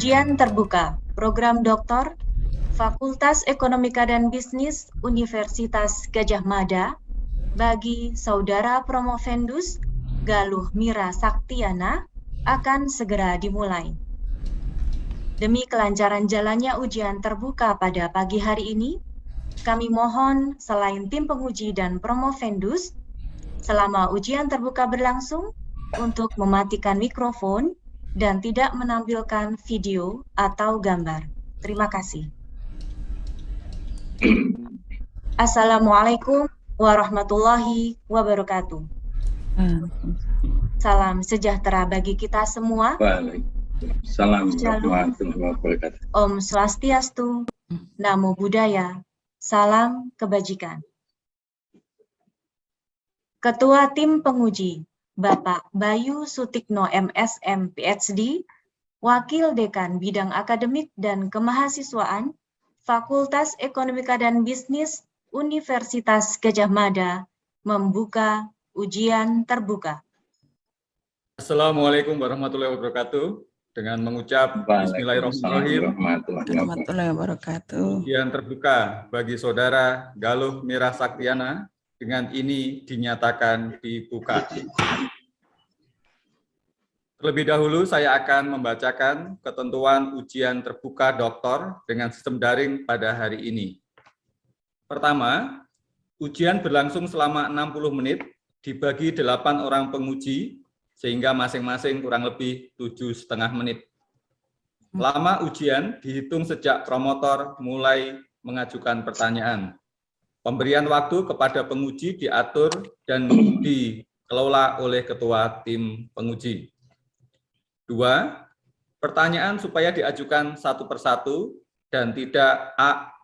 Ujian terbuka, program doktor, Fakultas Ekonomika dan Bisnis Universitas Gadjah Mada, bagi Saudara Promovendus Galuh Mira Saktiana akan segera dimulai. Demi kelancaran jalannya ujian terbuka pada pagi hari ini, kami mohon selain tim penguji dan Promovendus, selama ujian terbuka berlangsung, untuk mematikan mikrofon dan tidak menampilkan video atau gambar. Terima kasih. Assalamualaikum warahmatullahi wabarakatuh. Salam sejahtera bagi kita semua. Waalaikumsalam warahmatullahi wabarakatuh. Om Swastiastu, Namo Buddhaya, salam kebajikan. Ketua Tim Penguji, Bapak Bayu Sutikno MSM PhD, Wakil Dekan Bidang Akademik dan Kemahasiswaan, Fakultas Ekonomika dan Bisnis Universitas Gadjah Mada, membuka ujian terbuka. Assalamualaikum warahmatullahi wabarakatuh. Dengan mengucap Bismillahirrahmanirrahim, warahmatullahi wabarakatuh. ujian terbuka bagi Saudara Galuh Mira Saktiana dengan ini dinyatakan dibuka. Terlebih dahulu saya akan membacakan ketentuan ujian terbuka doktor dengan sistem daring pada hari ini. Pertama, ujian berlangsung selama 60 menit dibagi 8 orang penguji sehingga masing-masing kurang lebih 7,5 menit. Lama ujian dihitung sejak promotor mulai mengajukan pertanyaan. Pemberian waktu kepada penguji diatur dan dikelola oleh ketua tim penguji. 2. Pertanyaan supaya diajukan satu persatu dan tidak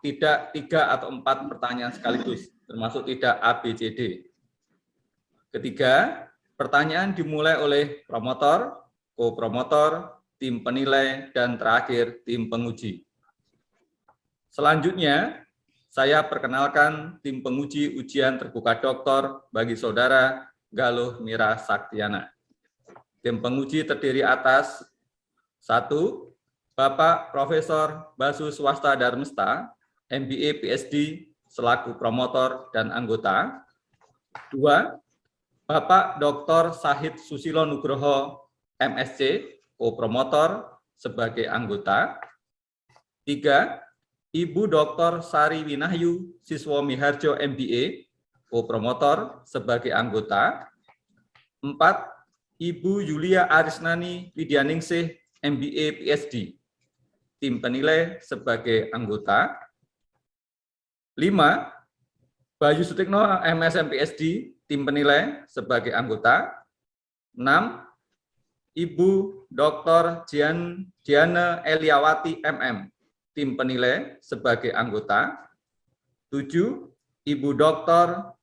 3 atau 4 pertanyaan sekaligus, termasuk tidak A, B, C, D. Ketiga, pertanyaan dimulai oleh promotor, ko-promotor, tim penilai, dan terakhir tim penguji. Selanjutnya, saya perkenalkan tim penguji ujian terbuka doktor bagi Saudara Galuh Mira Saktiana. Tim penguji terdiri atas 1. Bapak Profesor Basu Swasta Darmesta, MBA PhD, selaku promotor dan anggota. 2. Bapak Dr. Sahid Susilo Nugroho, MSc, ko-promotor sebagai anggota. 3. Ibu Dr. Sari Winahyu, Siswo Miharjo MBA, ko-promotor sebagai anggota. 4. Ibu Yulia Arisnani Widyaningsih, MBA PhD, tim penilai sebagai anggota. 5. Bayu Sutikno MSM PhD, tim penilai sebagai anggota. 6. Ibu Dr. Diana Eliawati MM, tim penilai sebagai anggota. 7. Ibu Dr.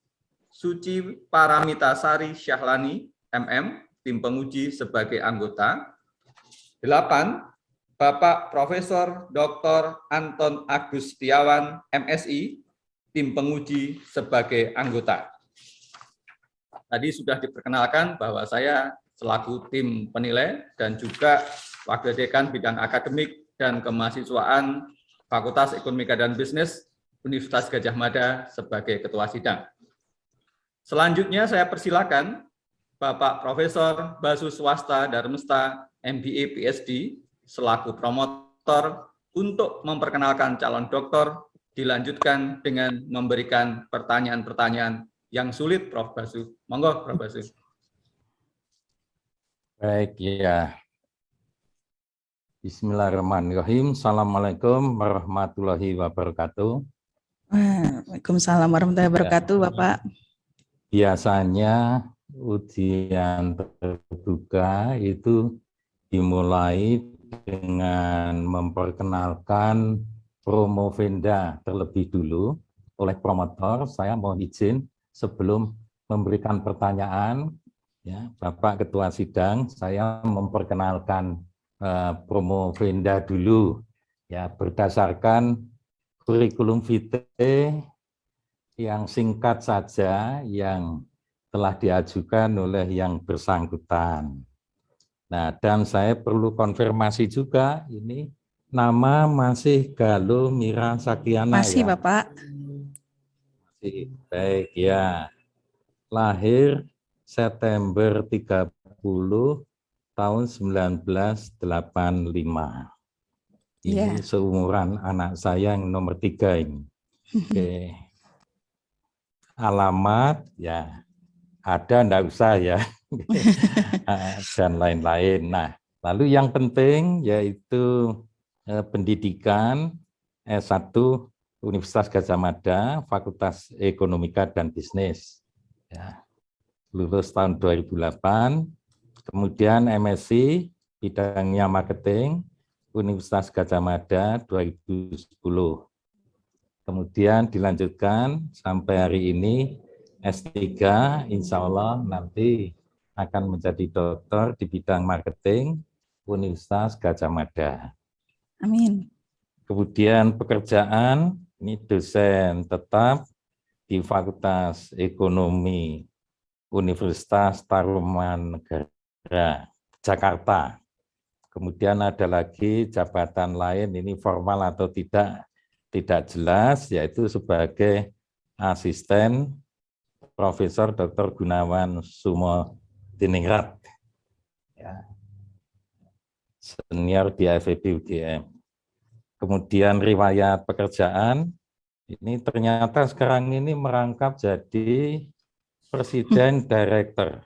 Suci Paramita Sari Syahlani MM, tim penguji sebagai anggota. 8. Bapak Profesor Dr. Anton Agus Setiawan MSI, tim penguji sebagai anggota. Tadi sudah diperkenalkan bahwa saya selaku tim penilai dan juga Wakil Dekan Bidang Akademik dan Kemahasiswaan Fakultas Ekonomika dan Bisnis Universitas Gadjah Mada sebagai ketua sidang. Selanjutnya saya persilakan Bapak Profesor Basu Swasta Darmesta MBA PhD selaku promotor untuk memperkenalkan calon doktor, dilanjutkan dengan memberikan pertanyaan-pertanyaan yang sulit, Prof. Basu. Monggo, Prof. Basu. Baik, ya. Bismillahirrahmanirrahim. Assalamualaikum warahmatullahi wabarakatuh. Waalaikumsalam warahmatullahi wabarakatuh, Bapak. Biasanya ujian terbuka itu dimulai dengan memperkenalkan promovenda terlebih dulu oleh promotor. Saya mohon izin sebelum memberikan pertanyaan, ya, Bapak Ketua Sidang, saya memperkenalkan promovenda dulu, ya, berdasarkan kurikulum vitae yang singkat saja yang telah diajukan oleh yang bersangkutan. Nah, dan saya perlu konfirmasi juga, ini nama masih Galuh Mira Sakiana Masih ya? Bapak. Masih. Baik ya. Lahir September 30 tahun 1985. Ini Iya. seumuran anak saya yang nomor 3 ini. Oke. Alamat ya ada, enggak usah ya. Dan lain-lain. Nah, lalu yang penting yaitu pendidikan S1 Universitas Gadjah Mada, Fakultas Ekonomika dan Bisnis. Ya, lulus tahun 2008, kemudian MSc bidangnya marketing, Universitas Gadjah Mada 2010. Kemudian dilanjutkan sampai hari ini S3, insya Allah nanti akan menjadi doktor di bidang marketing Universitas Gadjah Mada. Amin. Kemudian pekerjaan, ini dosen tetap di Fakultas Ekonomi Universitas Tarumanegara, Jakarta. Kemudian ada lagi jabatan lain, ini formal atau tidak jelas, yaitu sebagai asisten Profesor Dr. Gunawan Sumodiningrat, ya, senior di FEB UGM. Kemudian riwayat pekerjaan, ini ternyata sekarang ini merangkap jadi presiden direktur.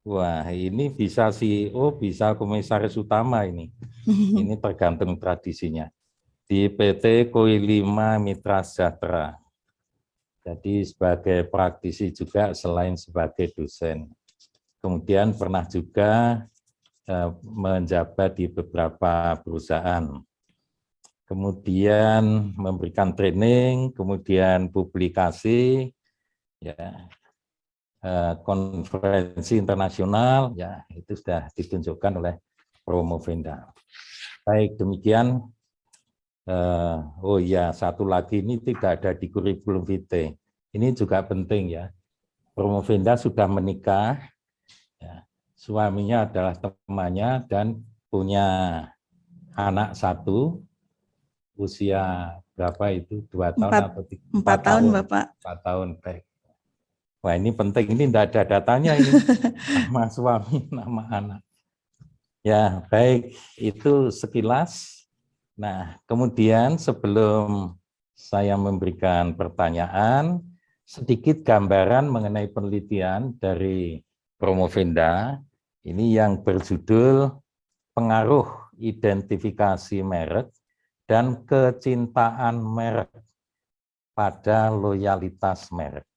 Wah, ini bisa CEO, bisa komisaris utama ini. Ini tergantung tradisinya. Di PT Koi 5 Mitra Sejahtera. Jadi sebagai praktisi juga selain sebagai dosen. Kemudian pernah juga menjabat di beberapa perusahaan. Kemudian memberikan training, kemudian publikasi, ya, konferensi internasional, ya itu sudah ditunjukkan oleh Promovenda. Baik, demikian. Oh ya, satu lagi ini tidak ada di kurikulum vitae. Ini juga penting ya. Promovenda sudah menikah, ya, suaminya adalah temannya dan punya anak 1. Usia berapa itu? 2 tahun atau 4 tahun, Bapak. 4 tahun, baik. Wah, ini penting, ini tidak ada datanya ini. Nama suami, nama anak. Ya, baik, itu sekilas. Nah, kemudian sebelum saya memberikan pertanyaan, sedikit gambaran mengenai penelitian dari Promovenda. Ini yang berjudul Pengaruh Identifikasi Merek dan Kecintaan Merek pada Loyalitas Merek.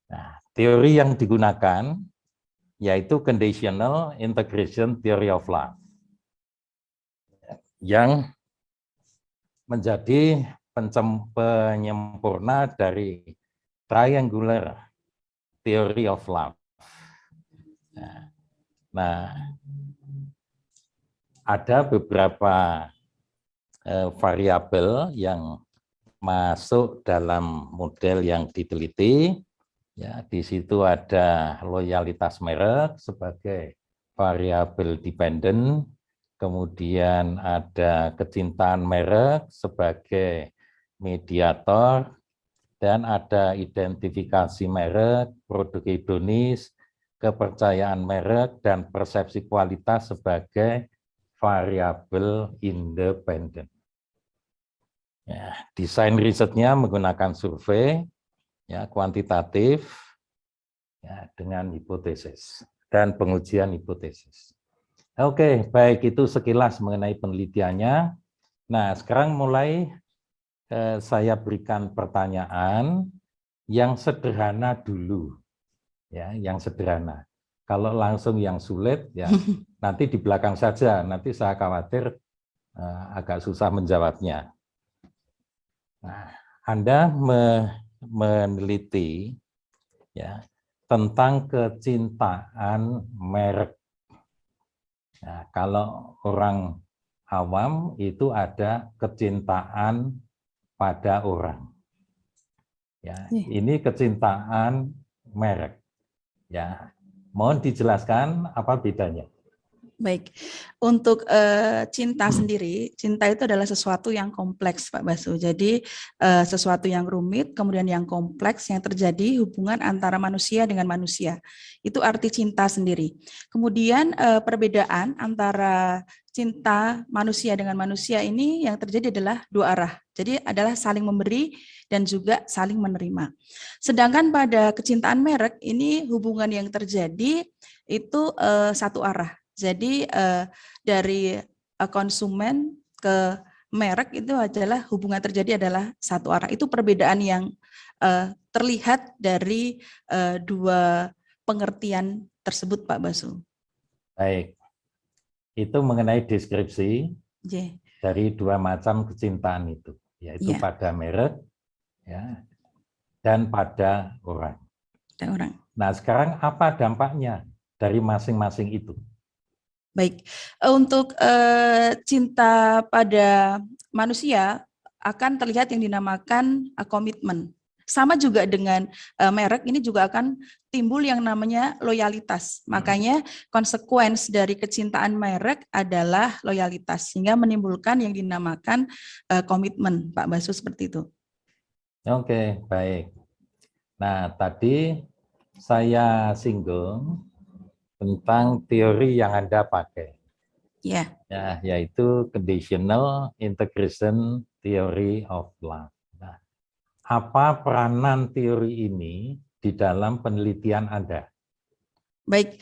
Nah, teori yang digunakan yaitu Conditional Integration Theory of Love, yang menjadi penyempurna dari Triangular Theory of Love. Nah, ada beberapa variabel yang masuk dalam model yang diteliti. Ya, di situ ada loyalitas merek sebagai variabel dependen, kemudian ada kecintaan merek sebagai mediator, dan ada identifikasi merek, produk hedonis, kepercayaan merek, dan persepsi kualitas sebagai variabel independen. Ya, desain risetnya menggunakan survei, ya, kuantitatif, ya, dengan hipotesis dan pengujian hipotesis. Oke, baik, itu sekilas mengenai penelitiannya. Nah, sekarang mulai saya berikan pertanyaan yang sederhana dulu, ya, yang sederhana. Kalau langsung yang sulit, ya nanti di belakang saja. Nanti saya khawatir agak susah menjawabnya. Nah, Anda meneliti, ya, tentang kecintaan merek. Nah, kalau orang awam itu ada kecintaan pada orang. Ya, ini kecintaan merek. Ya, mohon dijelaskan apa bedanya. Baik, untuk cinta sendiri, cinta itu adalah sesuatu yang kompleks, Pak Basu. Jadi sesuatu yang rumit, kemudian yang kompleks, yang terjadi hubungan antara manusia dengan manusia. Itu arti cinta sendiri. Kemudian perbedaan antara cinta manusia dengan manusia ini yang terjadi adalah dua arah. Jadi adalah saling memberi dan juga saling menerima. Sedangkan pada kecintaan merek ini hubungan yang terjadi itu satu arah. Jadi dari konsumen ke merek itu adalah hubungan terjadi adalah satu arah. Itu perbedaan yang terlihat dari dua pengertian tersebut, Pak Basu. Baik, itu mengenai deskripsi dari dua macam kecintaan itu, yaitu pada merek ya, dan pada orang. Nah, sekarang apa dampaknya dari masing-masing itu? Baik, untuk cinta pada manusia akan terlihat yang dinamakan komitmen. Sama juga dengan merek, ini juga akan timbul yang namanya loyalitas. Makanya konsekuensi dari kecintaan merek adalah loyalitas, sehingga menimbulkan yang dinamakan komitmen, Pak Basu, seperti itu. Oke, baik. Nah, tadi saya singgung tentang teori yang Anda pakai, ya, yaitu Conditional Integration Theory of Love. Nah, apa peranan teori ini di dalam penelitian Anda? Baik,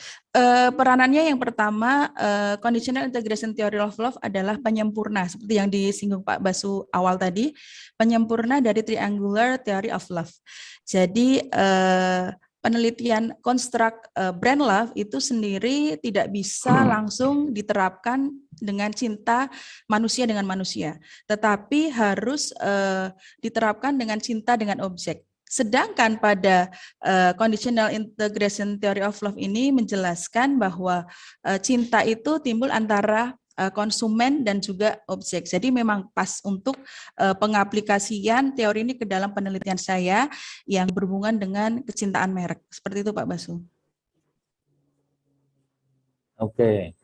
peranannya yang pertama, Conditional Integration Theory of Love adalah penyempurna, seperti yang disinggung Pak Basu awal tadi, penyempurna dari Triangular Theory of Love. Jadi, penelitian konstruk brand love itu sendiri tidak bisa langsung diterapkan dengan cinta manusia dengan manusia, tetapi harus diterapkan dengan cinta dengan objek. Sedangkan pada Conditional Integration Theory of Love ini menjelaskan bahwa cinta itu timbul antara konsumen dan juga objek. Jadi memang pas untuk pengaplikasian teori ini ke dalam penelitian saya yang berhubungan dengan kecintaan merek. Seperti itu Pak Basu. Oke.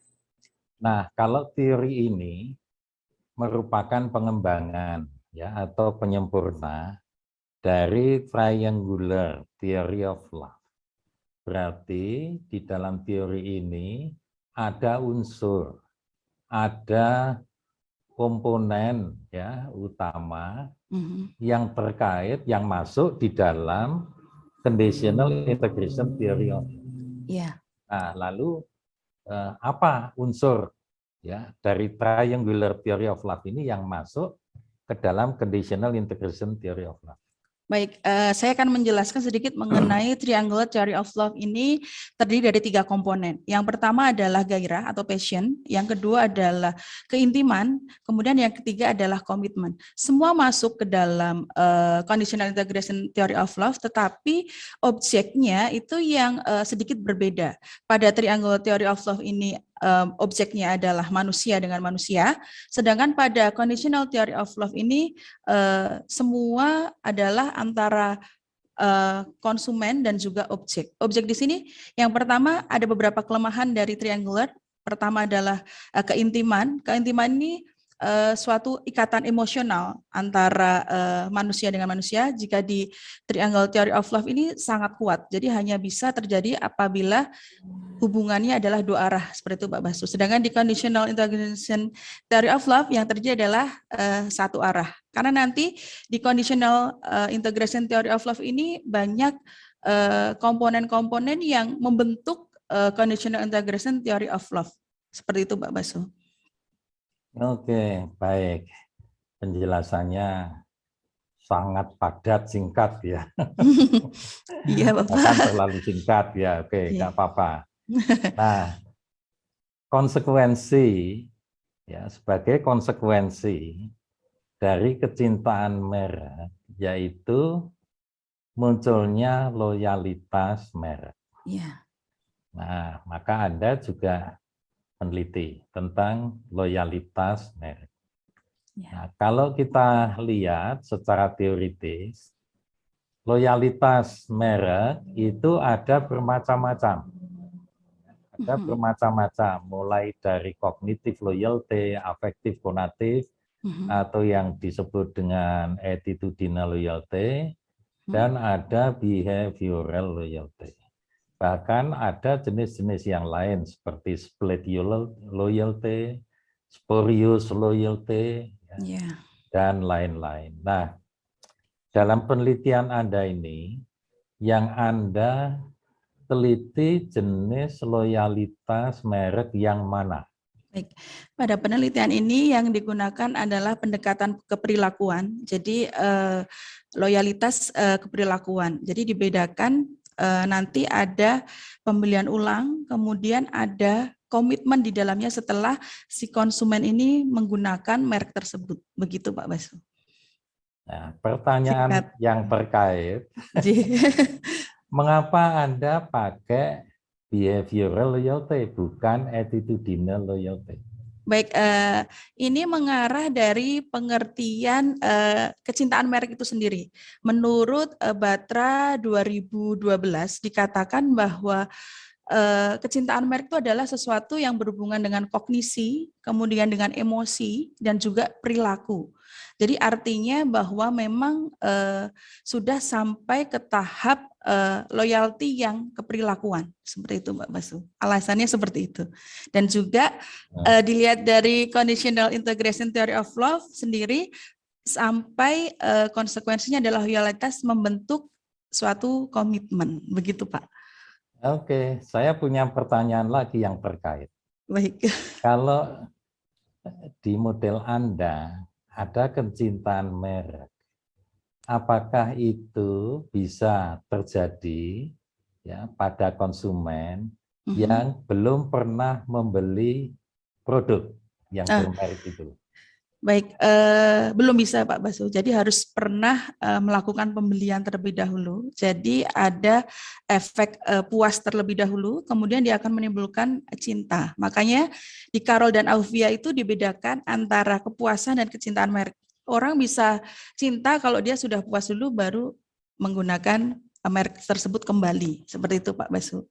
Nah, kalau teori ini merupakan pengembangan ya atau penyempurna dari Triangular Theory of Love. Berarti di dalam teori ini ada unsur, ada komponen ya utama yang terkait, yang masuk di dalam Conditional Integration Theory of Love. Nah, lalu apa unsur ya dari Triangular Theory of Love ini yang masuk ke dalam Conditional Integration Theory of Love? Baik, saya akan menjelaskan sedikit mengenai Triangular Theory of Love ini terdiri dari 3 komponen. Yang pertama adalah gairah atau passion, yang kedua adalah keintiman, kemudian yang ketiga adalah komitmen. Semua masuk ke dalam Conditional Integration Theory of Love, tetapi objeknya itu yang sedikit berbeda. Pada Triangular Theory of Love ini objeknya adalah manusia dengan manusia, sedangkan pada Conditional Theory of Love ini semua adalah antara konsumen dan juga objek. Objek di sini yang pertama ada beberapa kelemahan dari triangular. Pertama adalah keintiman. Keintiman ini suatu ikatan emosional antara manusia dengan manusia. Jika di Triangle Theory of Love ini sangat kuat. Jadi hanya bisa terjadi apabila hubungannya adalah dua arah, seperti itu Pak Basu. Sedangkan di Conditional Integration Theory of Love yang terjadi adalah satu arah. Karena nanti di Conditional Integration Theory of Love ini banyak komponen-komponen yang membentuk Conditional Integration Theory of Love. Seperti itu Pak Basu. Oke, baik. Penjelasannya sangat padat, singkat ya. Iya Bapak. Bahkan terlalu singkat ya, oke, nggak apa-apa. Nah, konsekuensi, ya sebagai konsekuensi dari kecintaan merek, yaitu munculnya loyalitas merek. Iya. Nah, maka Anda juga meneliti tentang loyalitas merek. Nah, kalau kita lihat secara teoritis, loyalitas merek itu ada bermacam-macam. Ada bermacam-macam, mulai dari cognitive loyalty, affective konatif, atau yang disebut dengan attitudinal loyalty, dan ada behavioral loyalty. Bahkan ada jenis-jenis yang lain seperti split loyalty, spurious loyalty, dan lain-lain. Nah, dalam penelitian Anda ini, yang Anda teliti jenis loyalitas merek yang mana? Baik, pada penelitian ini yang digunakan adalah pendekatan keperilakuan. Jadi loyalitas keperilakuan. Jadi dibedakan nanti ada pembelian ulang, kemudian ada komitmen di dalamnya setelah si konsumen ini menggunakan merek tersebut. Begitu Pak Basu. Nah, pertanyaan yang terkait. Mengapa Anda pakai behavioral loyalty bukan attitudinal loyalty? Baik, ini mengarah dari pengertian kecintaan merek itu sendiri. Menurut Batra 2012 dikatakan bahwa kecintaan merek itu adalah sesuatu yang berhubungan dengan kognisi, kemudian dengan emosi, dan juga perilaku. Jadi artinya bahwa memang sudah sampai ke tahap loyalty yang keperilakuan. Seperti itu Mbak Basu. Alasannya seperti itu. Dan juga dilihat dari conditional integration theory of love sendiri, sampai konsekuensinya adalah loyalitas membentuk suatu komitmen. Begitu Pak. Oke, saya punya pertanyaan lagi yang terkait. Baik. Kalau di model Anda ada kecintaan merek, apakah itu bisa terjadi ya pada konsumen yang belum pernah membeli produk yang bermerek itu? Baik, belum bisa Pak Basu. Jadi harus pernah melakukan pembelian terlebih dahulu. Jadi ada efek puas terlebih dahulu, kemudian dia akan menimbulkan cinta. Makanya di Carroll dan Aufia itu dibedakan antara kepuasan dan kecintaan merek. Orang bisa cinta kalau dia sudah puas dulu, baru menggunakan merek tersebut kembali. Seperti itu Pak Basu.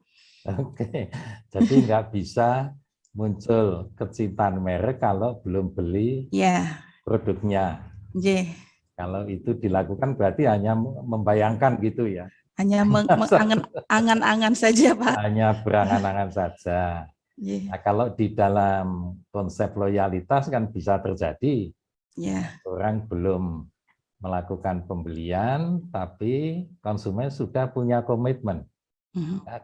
Oke, jadi nggak bisa muncul kecintaan merek kalau belum beli produknya. Kalau itu dilakukan berarti hanya membayangkan gitu ya. Hanya angan-angan saja Pak. Hanya berangan-angan saja. Nah, kalau di dalam konsep loyalitas kan bisa terjadi. Orang belum melakukan pembelian, tapi konsumen sudah punya komitmen.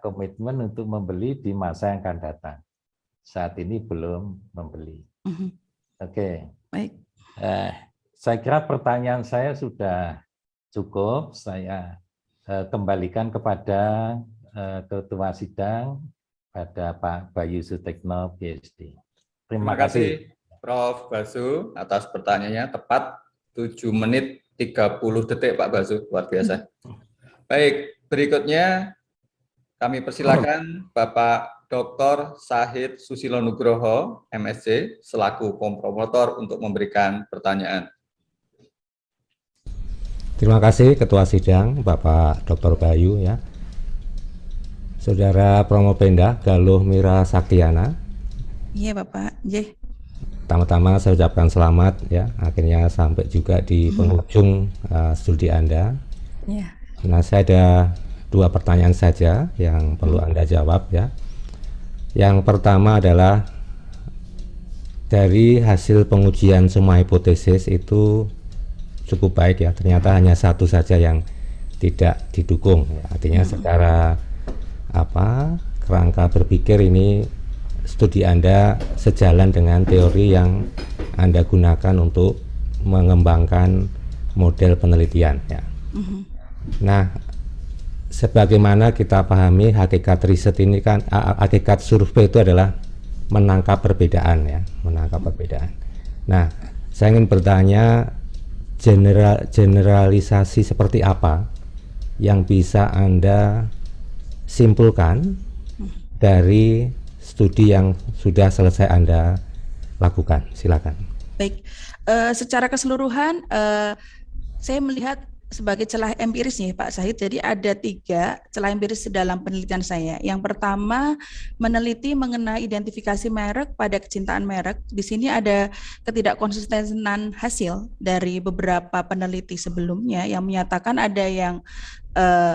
Komitmen untuk membeli di masa yang akan datang. Saat ini belum membeli. Oke. Baik. Saya kira pertanyaan saya sudah cukup. Saya kembalikan kepada Ketua Sidang, pada Pak Bayu Sutekno, PhD. Terima kasih Prof. Basu atas pertanyaannya. Tepat 7 menit 30 detik Pak Basu. Luar biasa. Baik, berikutnya kami persilakan Bapak Dr. Sahid Susilo Nugroho, MSc, selaku kompromotor untuk memberikan pertanyaan. Terima kasih Ketua Sidang, Bapak Dr. Bayu ya. Saudara Promopenda Galuh Mira Saktiana. Iya Bapak. Pertama-tama saya ucapkan selamat ya, akhirnya sampai juga di penghujung studi Anda. Nah, saya ada 2 pertanyaan saja yang perlu Anda jawab ya. Yang pertama adalah dari hasil pengujian semua hipotesis itu cukup baik ya, ternyata hanya satu saja yang tidak didukung ya. Artinya secara kerangka berpikir ini studi Anda sejalan dengan teori yang Anda gunakan untuk mengembangkan model penelitian ya. Nah, sebagaimana kita pahami hakikat riset ini kan, hakikat survei itu adalah menangkap perbedaan ya, menangkap perbedaan. Nah, saya ingin bertanya generalisasi seperti apa yang bisa Anda simpulkan dari studi yang sudah selesai Anda lakukan. Silakan. Baik, secara keseluruhan saya melihat sebagai celah empiris nih Pak Syahid. Jadi ada 3 celah empiris dalam penelitian saya. Yang pertama, meneliti mengenai identifikasi merek pada kecintaan merek. Di sini ada ketidakkonsistenan hasil dari beberapa peneliti sebelumnya yang menyatakan ada yang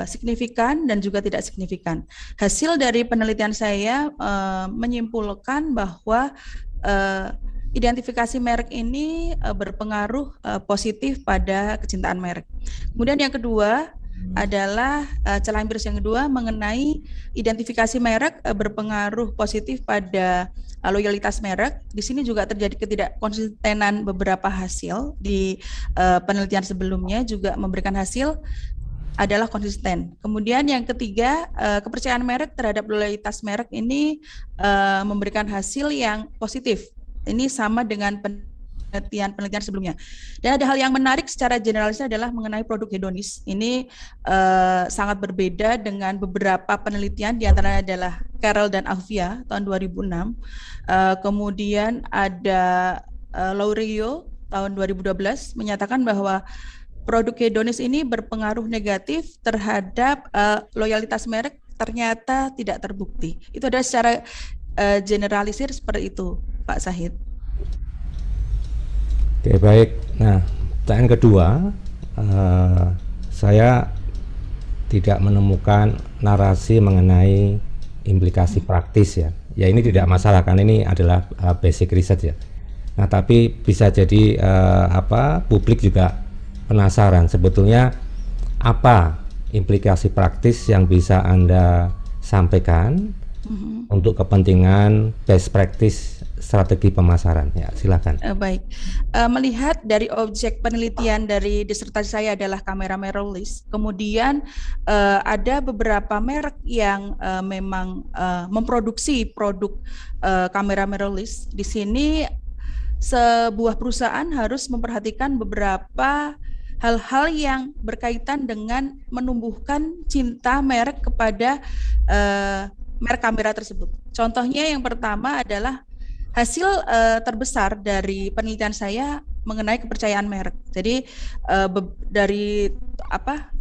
signifikan dan juga tidak signifikan. Hasil dari penelitian saya menyimpulkan bahwa identifikasi merek ini berpengaruh positif pada kecintaan merek. Kemudian yang kedua adalah celah empiris yang kedua mengenai identifikasi merek berpengaruh positif pada loyalitas merek. Di sini juga terjadi ketidakkonsistenan beberapa hasil di penelitian sebelumnya juga memberikan hasil adalah konsisten. Kemudian yang ketiga, kepercayaan merek terhadap loyalitas merek ini memberikan hasil yang positif. Ini sama dengan penelitian sebelumnya. Dan ada hal yang menarik secara generalis adalah mengenai produk hedonis. Ini sangat berbeda dengan beberapa penelitian, di antaranya adalah Carroll dan Alvia tahun 2006. Kemudian ada Laurio tahun 2012 menyatakan bahwa produk hedonis ini berpengaruh negatif terhadap loyalitas merek, ternyata tidak terbukti. Itu adalah secara generalisir seperti itu, Pak Syahid. Oke, baik. Nah, pertanyaan kedua, saya tidak menemukan narasi mengenai implikasi praktis ya. Ya ini tidak masalah karena ini adalah basic research ya. Nah, tapi bisa jadi publik juga penasaran sebetulnya apa implikasi praktis yang bisa Anda sampaikan untuk kepentingan best practice strategi pemasaran. Ya, silakan. Baik, melihat dari objek penelitian dari disertasi saya adalah kamera mirrorless. Kemudian ada beberapa merek yang memang memproduksi produk kamera mirrorless. Di sini sebuah perusahaan harus memperhatikan beberapa hal-hal yang berkaitan dengan menumbuhkan cinta merek kepada merek kamera tersebut. Contohnya yang pertama adalah hasil terbesar dari penelitian saya mengenai kepercayaan merek. Jadi dari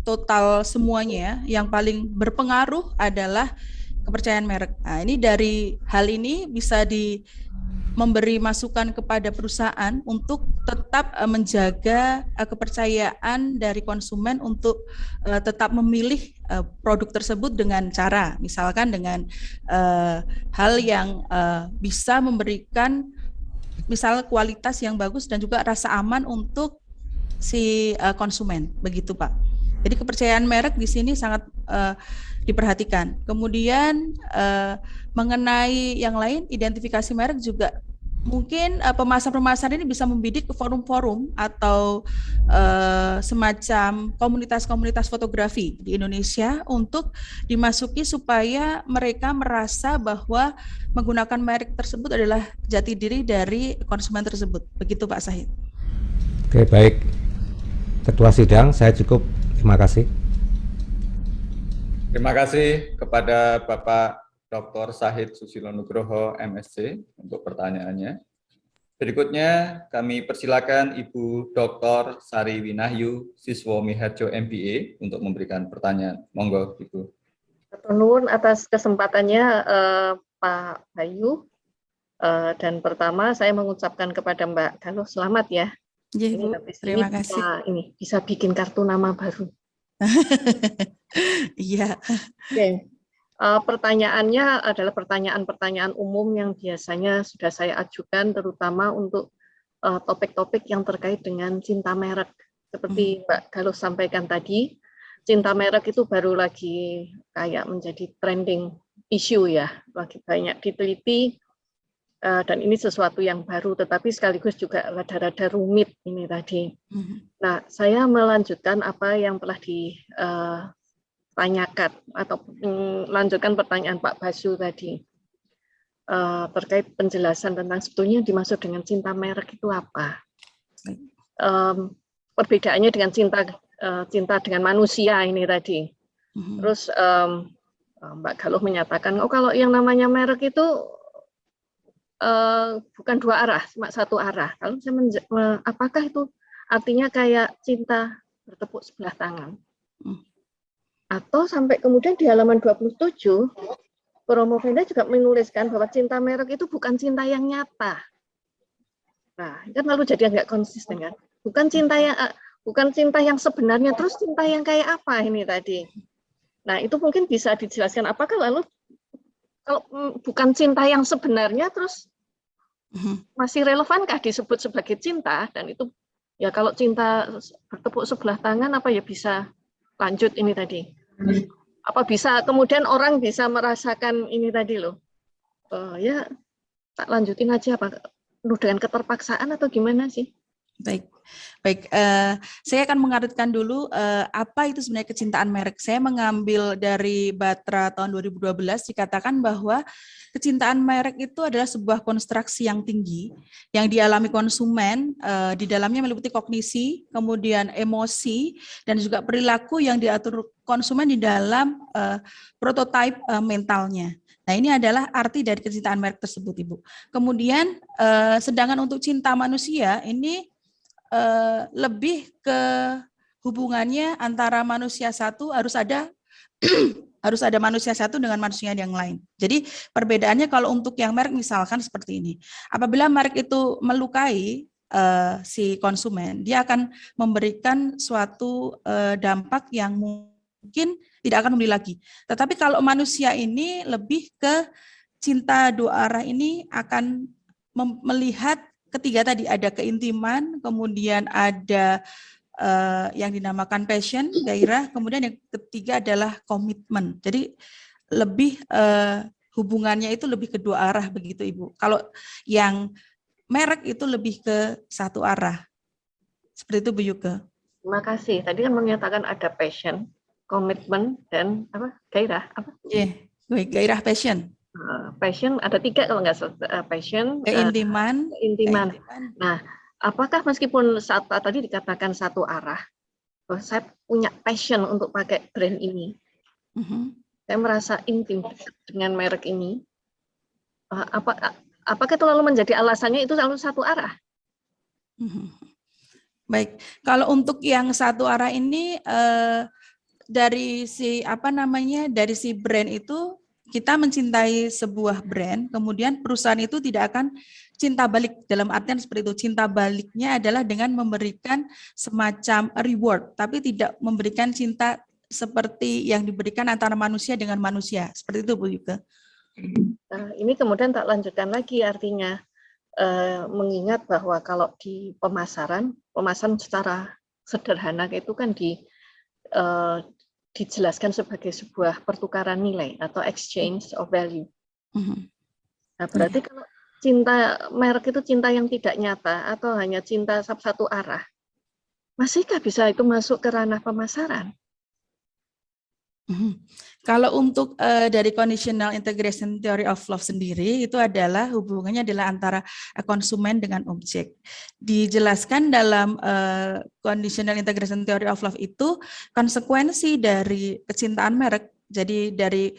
total semuanya yang paling berpengaruh adalah kepercayaan merek. Nah, ini dari hal ini bisa memberi masukan kepada perusahaan untuk tetap menjaga kepercayaan dari konsumen untuk tetap memilih produk tersebut dengan cara misalkan dengan hal yang bisa memberikan misal kualitas yang bagus dan juga rasa aman untuk si konsumen, begitu Pak. Jadi kepercayaan merek di sini sangat diperhatikan. Kemudian mengenai yang lain, identifikasi merek juga mungkin pemasar-pemasar ini bisa membidik ke forum-forum atau semacam komunitas-komunitas fotografi di Indonesia untuk dimasuki supaya mereka merasa bahwa menggunakan merek tersebut adalah jati diri dari konsumen tersebut. Begitu Pak Syahid. Oke, baik. Ketua Sidang, saya cukup. Terima kasih. Terima kasih kepada Bapak Dr. Syahid Susilo Nugroho, MSc, untuk pertanyaannya. Berikutnya, kami persilakan Ibu Dr. Sari Winahyu, siswa Miharjo MBA, untuk memberikan pertanyaan. Monggo, Ibu. Nuwun atas kesempatannya, Pak Bayu. Dan pertama, saya mengucapkan kepada Mbak Galuh selamat ya. Ya, Ibu. Terima kasih. Bisa bikin kartu nama baru. Iya. Oke. Pertanyaannya adalah pertanyaan-pertanyaan umum yang biasanya sudah saya ajukan, terutama untuk topik-topik yang terkait dengan cinta merek. Seperti Mbak Galuh sampaikan tadi, cinta merek itu baru lagi kayak menjadi trending issue ya, lagi banyak diteliti. Dan ini sesuatu yang baru, tetapi sekaligus juga rada-rada rumit ini tadi. Nah, saya melanjutkan apa yang telah ditanyakan atau melanjutkan pertanyaan Pak Basu tadi terkait penjelasan tentang sebetulnya dimaksud dengan cinta merek itu apa. Perbedaannya dengan cinta dengan manusia ini tadi. Terus Mbak Galuh menyatakan, oh kalau yang namanya merek itu bukan dua arah, cuma satu arah. Kalau saya apakah itu artinya kayak cinta bertepuk sebelah tangan. Atau sampai kemudian di halaman 27, Promovenda juga menuliskan bahwa cinta merek itu bukan cinta yang nyata. Nah, kan lalu jadi nggak konsisten kan? Bukan cinta yang sebenarnya, terus cinta yang kayak apa ini tadi? Nah, itu mungkin bisa dijelaskan. Apakah lalu kalau bukan cinta yang sebenarnya, terus masih relevankah disebut sebagai cinta? Dan itu ya kalau cinta bertepuk sebelah tangan, apa ya bisa lanjut ini tadi? Apa bisa kemudian orang bisa merasakan ini tadi loh? Ya tak lanjutin aja apa? Dengan keterpaksaan atau gimana sih? Baik. Saya akan mengaritkan dulu apa itu sebenarnya kecintaan merek. Saya mengambil dari Batra tahun 2012 dikatakan bahwa kecintaan merek itu adalah sebuah konstruksi yang tinggi yang dialami konsumen, di dalamnya meliputi kognisi, kemudian emosi, dan juga perilaku yang diatur konsumen di dalam prototipe mentalnya. Nah, ini adalah arti dari kecintaan merek tersebut, Ibu. Kemudian, sedangkan untuk cinta manusia, ini lebih ke hubungannya antara manusia satu harus ada harus ada manusia satu dengan manusia yang lain. Jadi perbedaannya kalau untuk yang merek misalkan seperti ini. Apabila merek itu melukai si konsumen, dia akan memberikan suatu dampak yang mungkin tidak akan membeli lagi. Tetapi kalau manusia ini lebih ke cinta dua arah ini akan melihat ketiga tadi, ada keintiman, kemudian ada yang dinamakan passion, gairah, kemudian yang ketiga adalah komitmen. Jadi lebih hubungannya itu lebih ke dua arah begitu, Ibu. Kalau yang merek itu lebih ke satu arah. Seperti itu, Bu Yuke. Terima kasih. Tadi kan menyatakan ada passion, komitmen, dan apa? Gairah. Apa? Gairah passion. Passion ada 3 kalau nggak salah. Passion, keintiman. Nah, apakah meskipun saat tadi dikatakan satu arah, bahwa saya punya passion untuk pakai brand ini, saya merasa intim dengan merek ini, apakah itu lalu menjadi alasannya itu selalu satu arah? Baik, kalau untuk yang satu arah ini dari si dari si brand itu, kita mencintai sebuah brand, kemudian perusahaan itu tidak akan cinta balik, dalam artian seperti itu. Cinta baliknya adalah dengan memberikan semacam reward, tapi tidak memberikan cinta seperti yang diberikan antara manusia dengan manusia. Seperti itu, Bu Yuke. Ini kemudian tak lanjutkan lagi, artinya mengingat bahwa kalau di pemasaran secara sederhana itu kan dijelaskan sebagai sebuah pertukaran nilai atau exchange of value. Nah, berarti kalau cinta merek itu cinta yang tidak nyata atau hanya cinta satu arah, masihkah bisa itu masuk ke ranah pemasaran? Kalau untuk dari conditional integration theory of love sendiri, itu adalah hubungannya adalah antara konsumen dengan objek. Dijelaskan dalam conditional integration theory of love itu konsekuensi dari kecintaan merek. Jadi dari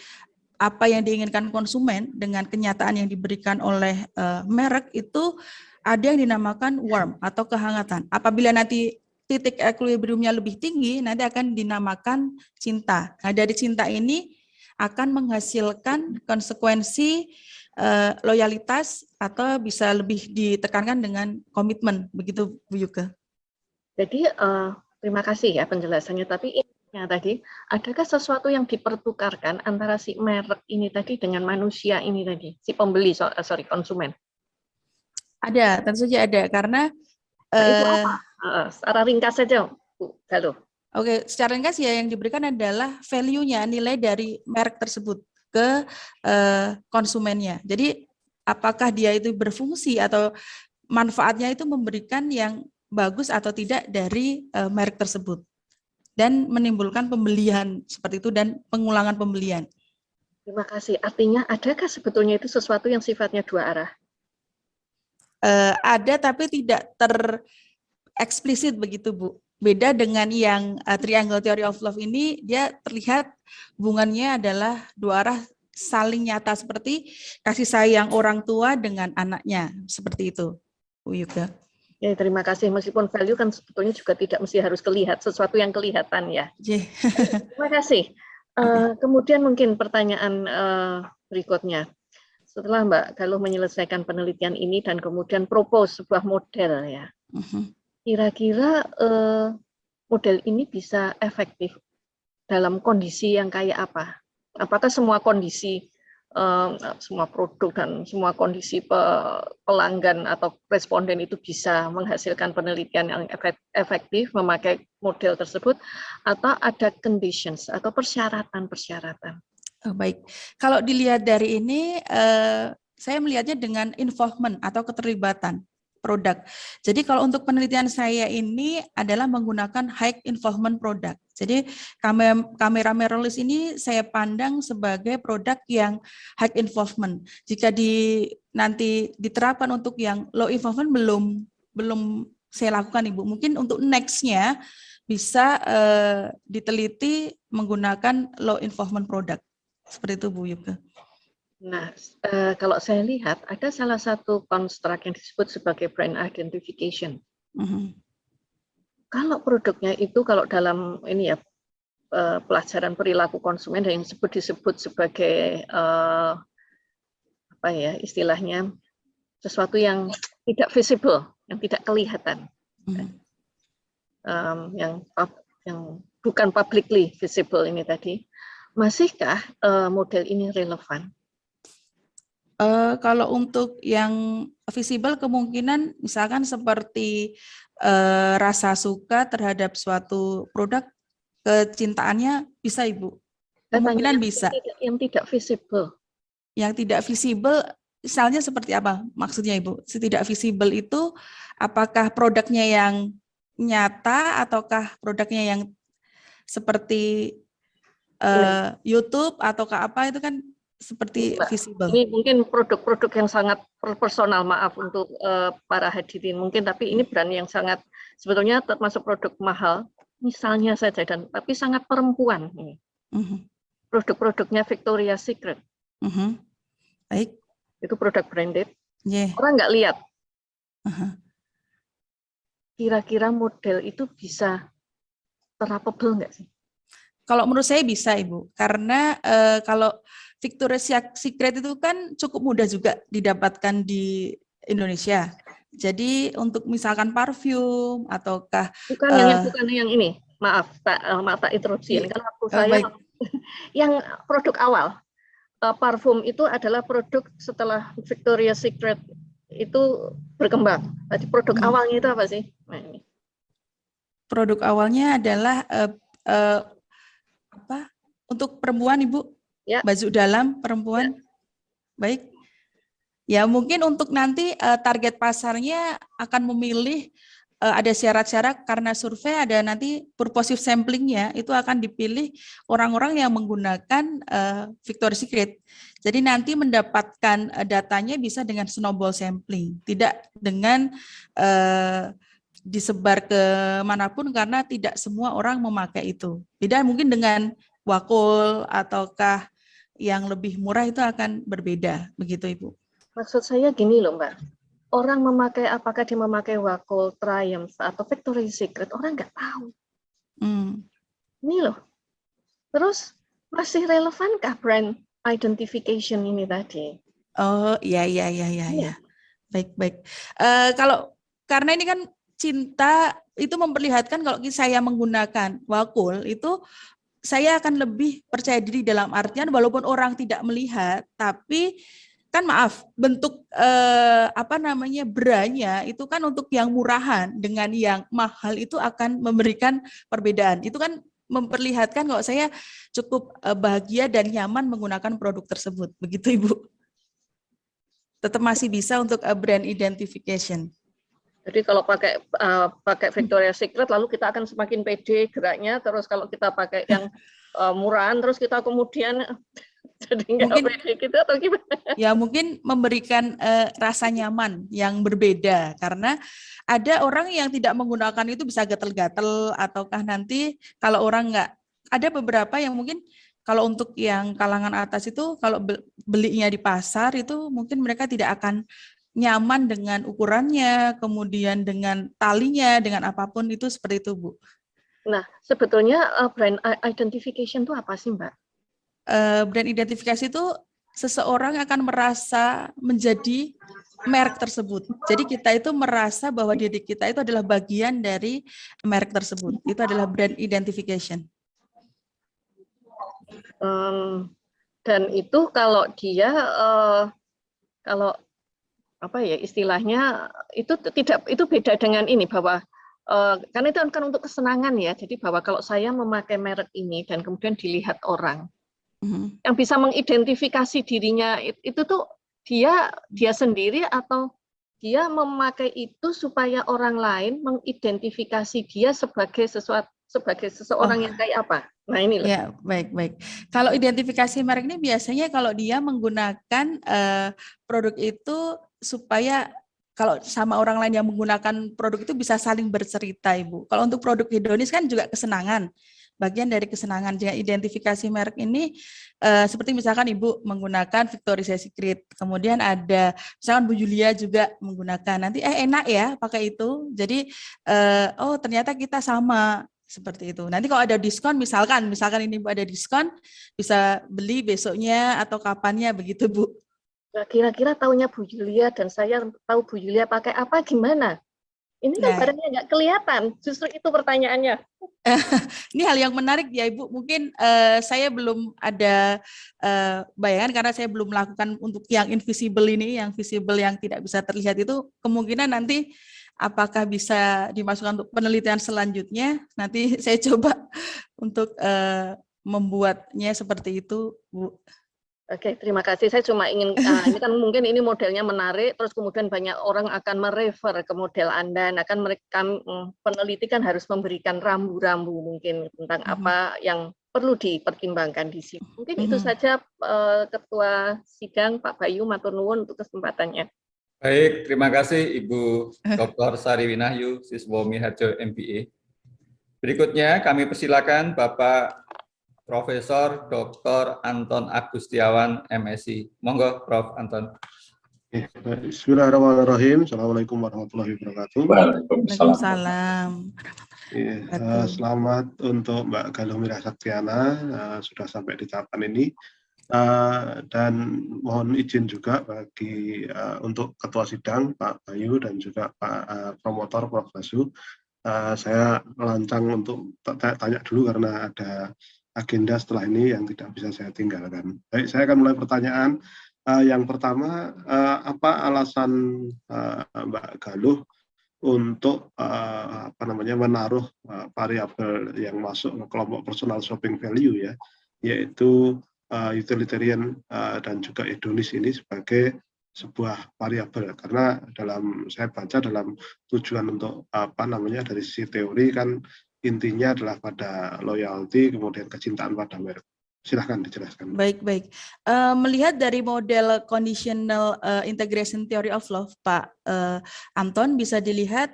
apa yang diinginkan konsumen dengan kenyataan yang diberikan oleh merek itu ada yang dinamakan warmth atau kehangatan. Apabila nanti titik equilibriumnya lebih tinggi, nanti akan dinamakan cinta. Nah, dari cinta ini akan menghasilkan konsekuensi loyalitas atau bisa lebih ditekankan dengan komitmen, begitu Bu Yuke. Jadi terima kasih ya penjelasannya. Tapi intinya tadi, adakah sesuatu yang dipertukarkan antara si merek ini tadi dengan manusia ini tadi, si pembeli, konsumen? Ada, tentu saja ada, karena itu apa? Secara ringkas saja, Bu Galuh. Oke, secara ringkas ya yang diberikan adalah value-nya, nilai dari merek tersebut ke konsumennya. Jadi apakah dia itu berfungsi atau manfaatnya itu memberikan yang bagus atau tidak dari merek tersebut. Dan menimbulkan pembelian seperti itu dan pengulangan pembelian. Terima kasih. Artinya adakah sebetulnya itu sesuatu yang sifatnya dua arah? Ada tapi tidak tereksplisit begitu, Bu. Beda dengan yang triangle theory of love ini, dia terlihat hubungannya adalah dua arah saling nyata seperti kasih sayang orang tua dengan anaknya, seperti itu, Bu Yuke. Ya, terima kasih. Meskipun value kan sebetulnya juga tidak mesti harus sesuatu yang kelihatan ya. Terima kasih. Kemudian mungkin pertanyaan berikutnya. Setelah Mbak Galuh menyelesaikan penelitian ini dan kemudian propose sebuah model ya. Kira-kira model ini bisa efektif dalam kondisi yang kayak apa? Apakah semua kondisi, semua produk dan semua kondisi pelanggan atau responden itu bisa menghasilkan penelitian yang efektif memakai model tersebut, atau ada conditions atau persyaratan-persyaratan? Baik, kalau dilihat dari ini, saya melihatnya dengan involvement atau keterlibatan produk. Jadi kalau untuk penelitian saya ini adalah menggunakan high involvement product. Jadi kamera mirrorless ini saya pandang sebagai produk yang high involvement. Jika nanti diterapkan untuk yang low involvement belum saya lakukan, Ibu. Mungkin untuk next-nya bisa diteliti menggunakan low involvement product. Seperti itu, Bu Yuka. Nah, kalau saya lihat ada salah satu konstruk yang disebut sebagai brand identification. Kalau produknya itu, kalau dalam ini ya pelajaran perilaku konsumen yang disebut sebagai apa ya istilahnya, sesuatu yang tidak visible, yang tidak kelihatan, yang bukan publicly visible ini tadi. Masihkah model ini relevan? Kalau untuk yang visible kemungkinan misalkan seperti rasa suka terhadap suatu produk, kecintaannya bisa, Ibu. Kemungkinan bisa. Yang tidak visible. Yang tidak visible misalnya seperti apa maksudnya, Ibu? Tidak visible itu apakah produknya yang nyata ataukah produknya yang seperti YouTube ataukah apa, itu kan seperti visible. Ini mungkin produk-produk yang sangat personal, maaf untuk para hadirin mungkin, tapi ini brand yang sangat sebetulnya termasuk produk mahal misalnya saja, dan tapi sangat perempuan ini. Produk-produknya Victoria's Secret. Baik. Itu produk branded. Yeah. Orang nggak lihat. Kira-kira model itu bisa terapable nggak sih? Kalau menurut saya bisa, Ibu, karena kalau Victoria's Secret itu kan cukup mudah juga didapatkan di Indonesia. Jadi untuk misalkan parfum ataukah bukan yang ini, maaf tak interupsi. Ini kan waktu saya yang produk awal parfum itu adalah produk setelah Victoria's Secret itu berkembang. Jadi produk awalnya itu apa sih? Nah, ini. Produk awalnya adalah apa? Untuk perempuan, Ibu? Ya. Baju dalam perempuan. Ya. Baik. Ya, mungkin untuk nanti target pasarnya akan memilih ada syarat-syarat, karena survei ada nanti purposive samplingnya, itu akan dipilih orang-orang yang menggunakan Victoria's Secret. Jadi nanti mendapatkan datanya bisa dengan snowball sampling, tidak dengan disebar ke manapun, karena tidak semua orang memakai itu. Beda mungkin dengan Wakul ataukah yang lebih murah, itu akan berbeda, begitu, Ibu. Maksud saya gini loh, Mbak. Orang memakai, apakah dia memakai Wakul, Triumph, atau Victoria's Secret, orang nggak tahu. Ini loh. Terus masih relevankah brand identification ini tadi? Oh, iya. Baik. Kalau karena ini kan cinta itu memperlihatkan, kalau saya menggunakan Wakul itu saya akan lebih percaya diri, dalam artian walaupun orang tidak melihat, tapi kan maaf, bentuk brandnya itu kan untuk yang murahan dengan yang mahal itu akan memberikan perbedaan. Itu kan memperlihatkan kalau saya cukup bahagia dan nyaman menggunakan produk tersebut. Begitu, Ibu. Tetap masih bisa untuk brand identification. Jadi kalau pakai Victoria's Secret, lalu kita akan semakin pede geraknya. Terus kalau kita pakai yang murahan, terus kita kemudian jadi nggak pede gitu atau gimana? Ya, mungkin memberikan rasa nyaman yang berbeda, karena ada orang yang tidak menggunakan itu bisa gatel-gatel, ataukah nanti kalau orang nggak, ada beberapa yang mungkin kalau untuk yang kalangan atas itu kalau belinya di pasar itu mungkin mereka tidak akan nyaman dengan ukurannya, kemudian dengan talinya, dengan apapun itu seperti itu, Bu. Nah, sebetulnya brand identification itu apa sih, Mbak? Brand identifikasi itu seseorang akan merasa menjadi merek tersebut. Jadi kita itu merasa bahwa diri kita itu adalah bagian dari merek tersebut. Itu adalah brand identification. Dan itu kalau dia kalau apa ya istilahnya itu beda dengan ini bahwa karena itu kan untuk kesenangan ya. Jadi bahwa kalau saya memakai merek ini dan kemudian dilihat orang yang bisa mengidentifikasi dirinya itu tuh dia sendiri atau dia memakai itu supaya orang lain mengidentifikasi dia sebagai seseorang yang kayak apa. Nah ini loh. Ya, baik. Kalau identifikasi merek ini biasanya kalau dia menggunakan produk itu supaya kalau sama orang lain yang menggunakan produk itu bisa saling bercerita, Ibu. Kalau untuk produk hedonis kan juga kesenangan, bagian dari kesenangan. Jadi identifikasi merek ini seperti misalkan Ibu menggunakan Victoria's Secret, kemudian ada misalkan Bu Julia juga menggunakan, nanti enak ya pakai itu. Jadi oh ternyata kita sama. Seperti itu. Nanti kalau ada diskon, misalkan ini Bu ada diskon, bisa beli besoknya atau kapannya begitu, Bu. Nah, kira-kira taunya Bu Julia dan saya tahu Bu Julia pakai apa gimana? Ini kan barangnya nggak kelihatan. Justru itu pertanyaannya. Ini hal yang menarik ya Ibu. Mungkin saya belum ada bayangan karena saya belum melakukan untuk yang invisible ini, yang visible yang tidak bisa terlihat itu kemungkinan nanti apakah bisa dimasukkan untuk penelitian selanjutnya? Nanti saya coba untuk membuatnya seperti itu, Bu. Oke, terima kasih. Saya cuma ingin, ini kan mungkin ini modelnya menarik, terus kemudian banyak orang akan merefer ke model Anda. Nah kan mereka peneliti kan harus memberikan rambu-rambu mungkin tentang apa yang perlu dipertimbangkan di sini. Mungkin itu saja Ketua Sidang Pak Bayu, matur nuwun untuk kesempatannya. Baik, terima kasih Ibu Dr. Sari Winahyu, siswa Miharjo MBA. Berikutnya kami persilakan Bapak Profesor Dr. Anton Agustiawan, MSI. Monggo, Prof. Anton. Bismillahirrahmanirrahim. Assalamualaikum warahmatullahi wabarakatuh. Waalaikumsalam. Selamat untuk Mbak Galuh Mirah Saktiana sudah sampai di tahapan ini. Dan mohon izin juga bagi untuk Ketua Sidang Pak Bayu dan juga Pak Promotor Prof. Basu. Saya lancang untuk tanya dulu karena ada agenda setelah ini yang tidak bisa saya tinggalkan. Baik, saya akan mulai pertanyaan. Yang pertama, apa alasan Mbak Galuh untuk menaruh variabel yang masuk ke kelompok personal shopping value ya, yaitu utilitarian dan juga hedonis ini sebagai sebuah variabel, karena saya baca dalam tujuan untuk dari sisi teori kan intinya adalah pada loyalty, kemudian kecintaan pada merek. Silahkan dijelaskan. Baik. Melihat dari model conditional integration theory of love, Pak Anton, bisa dilihat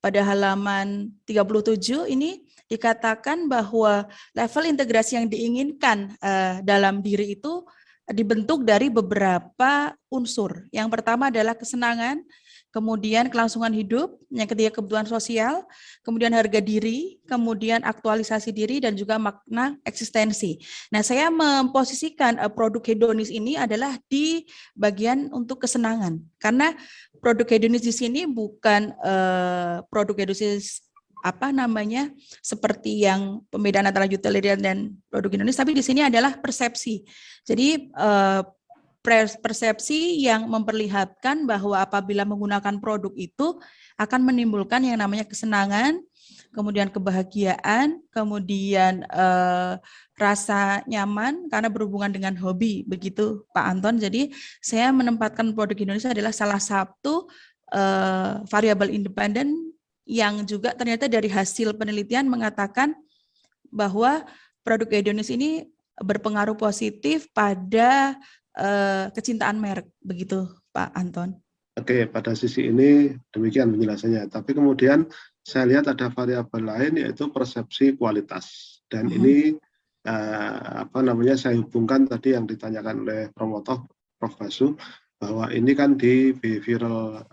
pada halaman 37 ini dikatakan bahwa level integrasi yang diinginkan dalam diri itu dibentuk dari beberapa unsur. Yang pertama adalah kesenangan, kemudian kelangsungan hidup, yang ketiga kebutuhan sosial, kemudian harga diri, kemudian aktualisasi diri, dan juga makna eksistensi. Nah, saya memposisikan produk hedonis ini adalah di bagian untuk kesenangan, karena produk hedonis di sini bukan produk hedonis seperti yang pembedaan antara utilitarian dan produk hedonis, tapi di sini adalah persepsi. Jadi persepsi yang memperlihatkan bahwa apabila menggunakan produk itu akan menimbulkan yang namanya kesenangan, kemudian kebahagiaan, kemudian rasa nyaman karena berhubungan dengan hobi, begitu Pak Anton. Jadi saya menempatkan produk Indonesia adalah salah satu variabel independen yang juga ternyata dari hasil penelitian mengatakan bahwa produk hedonis ini berpengaruh positif pada kecintaan merek, begitu Pak Anton. Oke, pada sisi ini demikian penjelasannya. Tapi kemudian saya lihat ada variabel lain yaitu persepsi kualitas. Dan ini saya hubungkan tadi yang ditanyakan oleh promotor Prof. Basu, bahwa ini kan di behavioral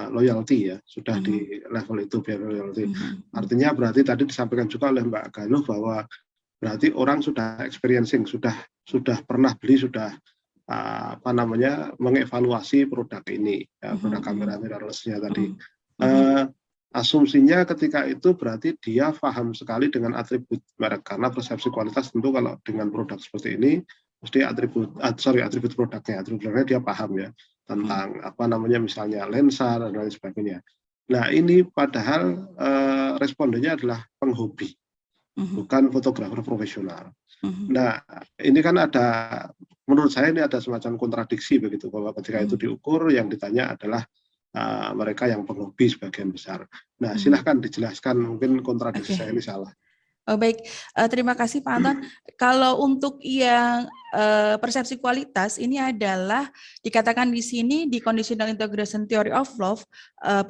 loyalty ya, sudah di level itu behavioral loyalty. Artinya berarti tadi disampaikan juga oleh Mbak Galuh bahwa berarti orang sudah experiencing, sudah pernah beli, sudah mengevaluasi produk ini, ya, produk kamera mirrorless-nya tadi. Asumsinya ketika itu berarti dia paham sekali dengan atribut merek, karena persepsi kualitas tentu kalau dengan produk seperti ini mesti atribut produknya dia paham ya, tentang misalnya lensa dan lain sebagainya. Nah ini padahal respondennya adalah penghobi, bukan fotografer profesional. Nah ini kan ada, menurut saya ini ada semacam kontradiksi begitu, bahwa ketika itu diukur yang ditanya adalah mereka yang penghobi sebagian besar. Nah, silahkan dijelaskan, mungkin kontradiksi saya ini salah. Oh, baik, terima kasih Pak Anton. Kalau untuk yang persepsi kualitas ini adalah dikatakan di sini di Conditional Integration Theory of Love,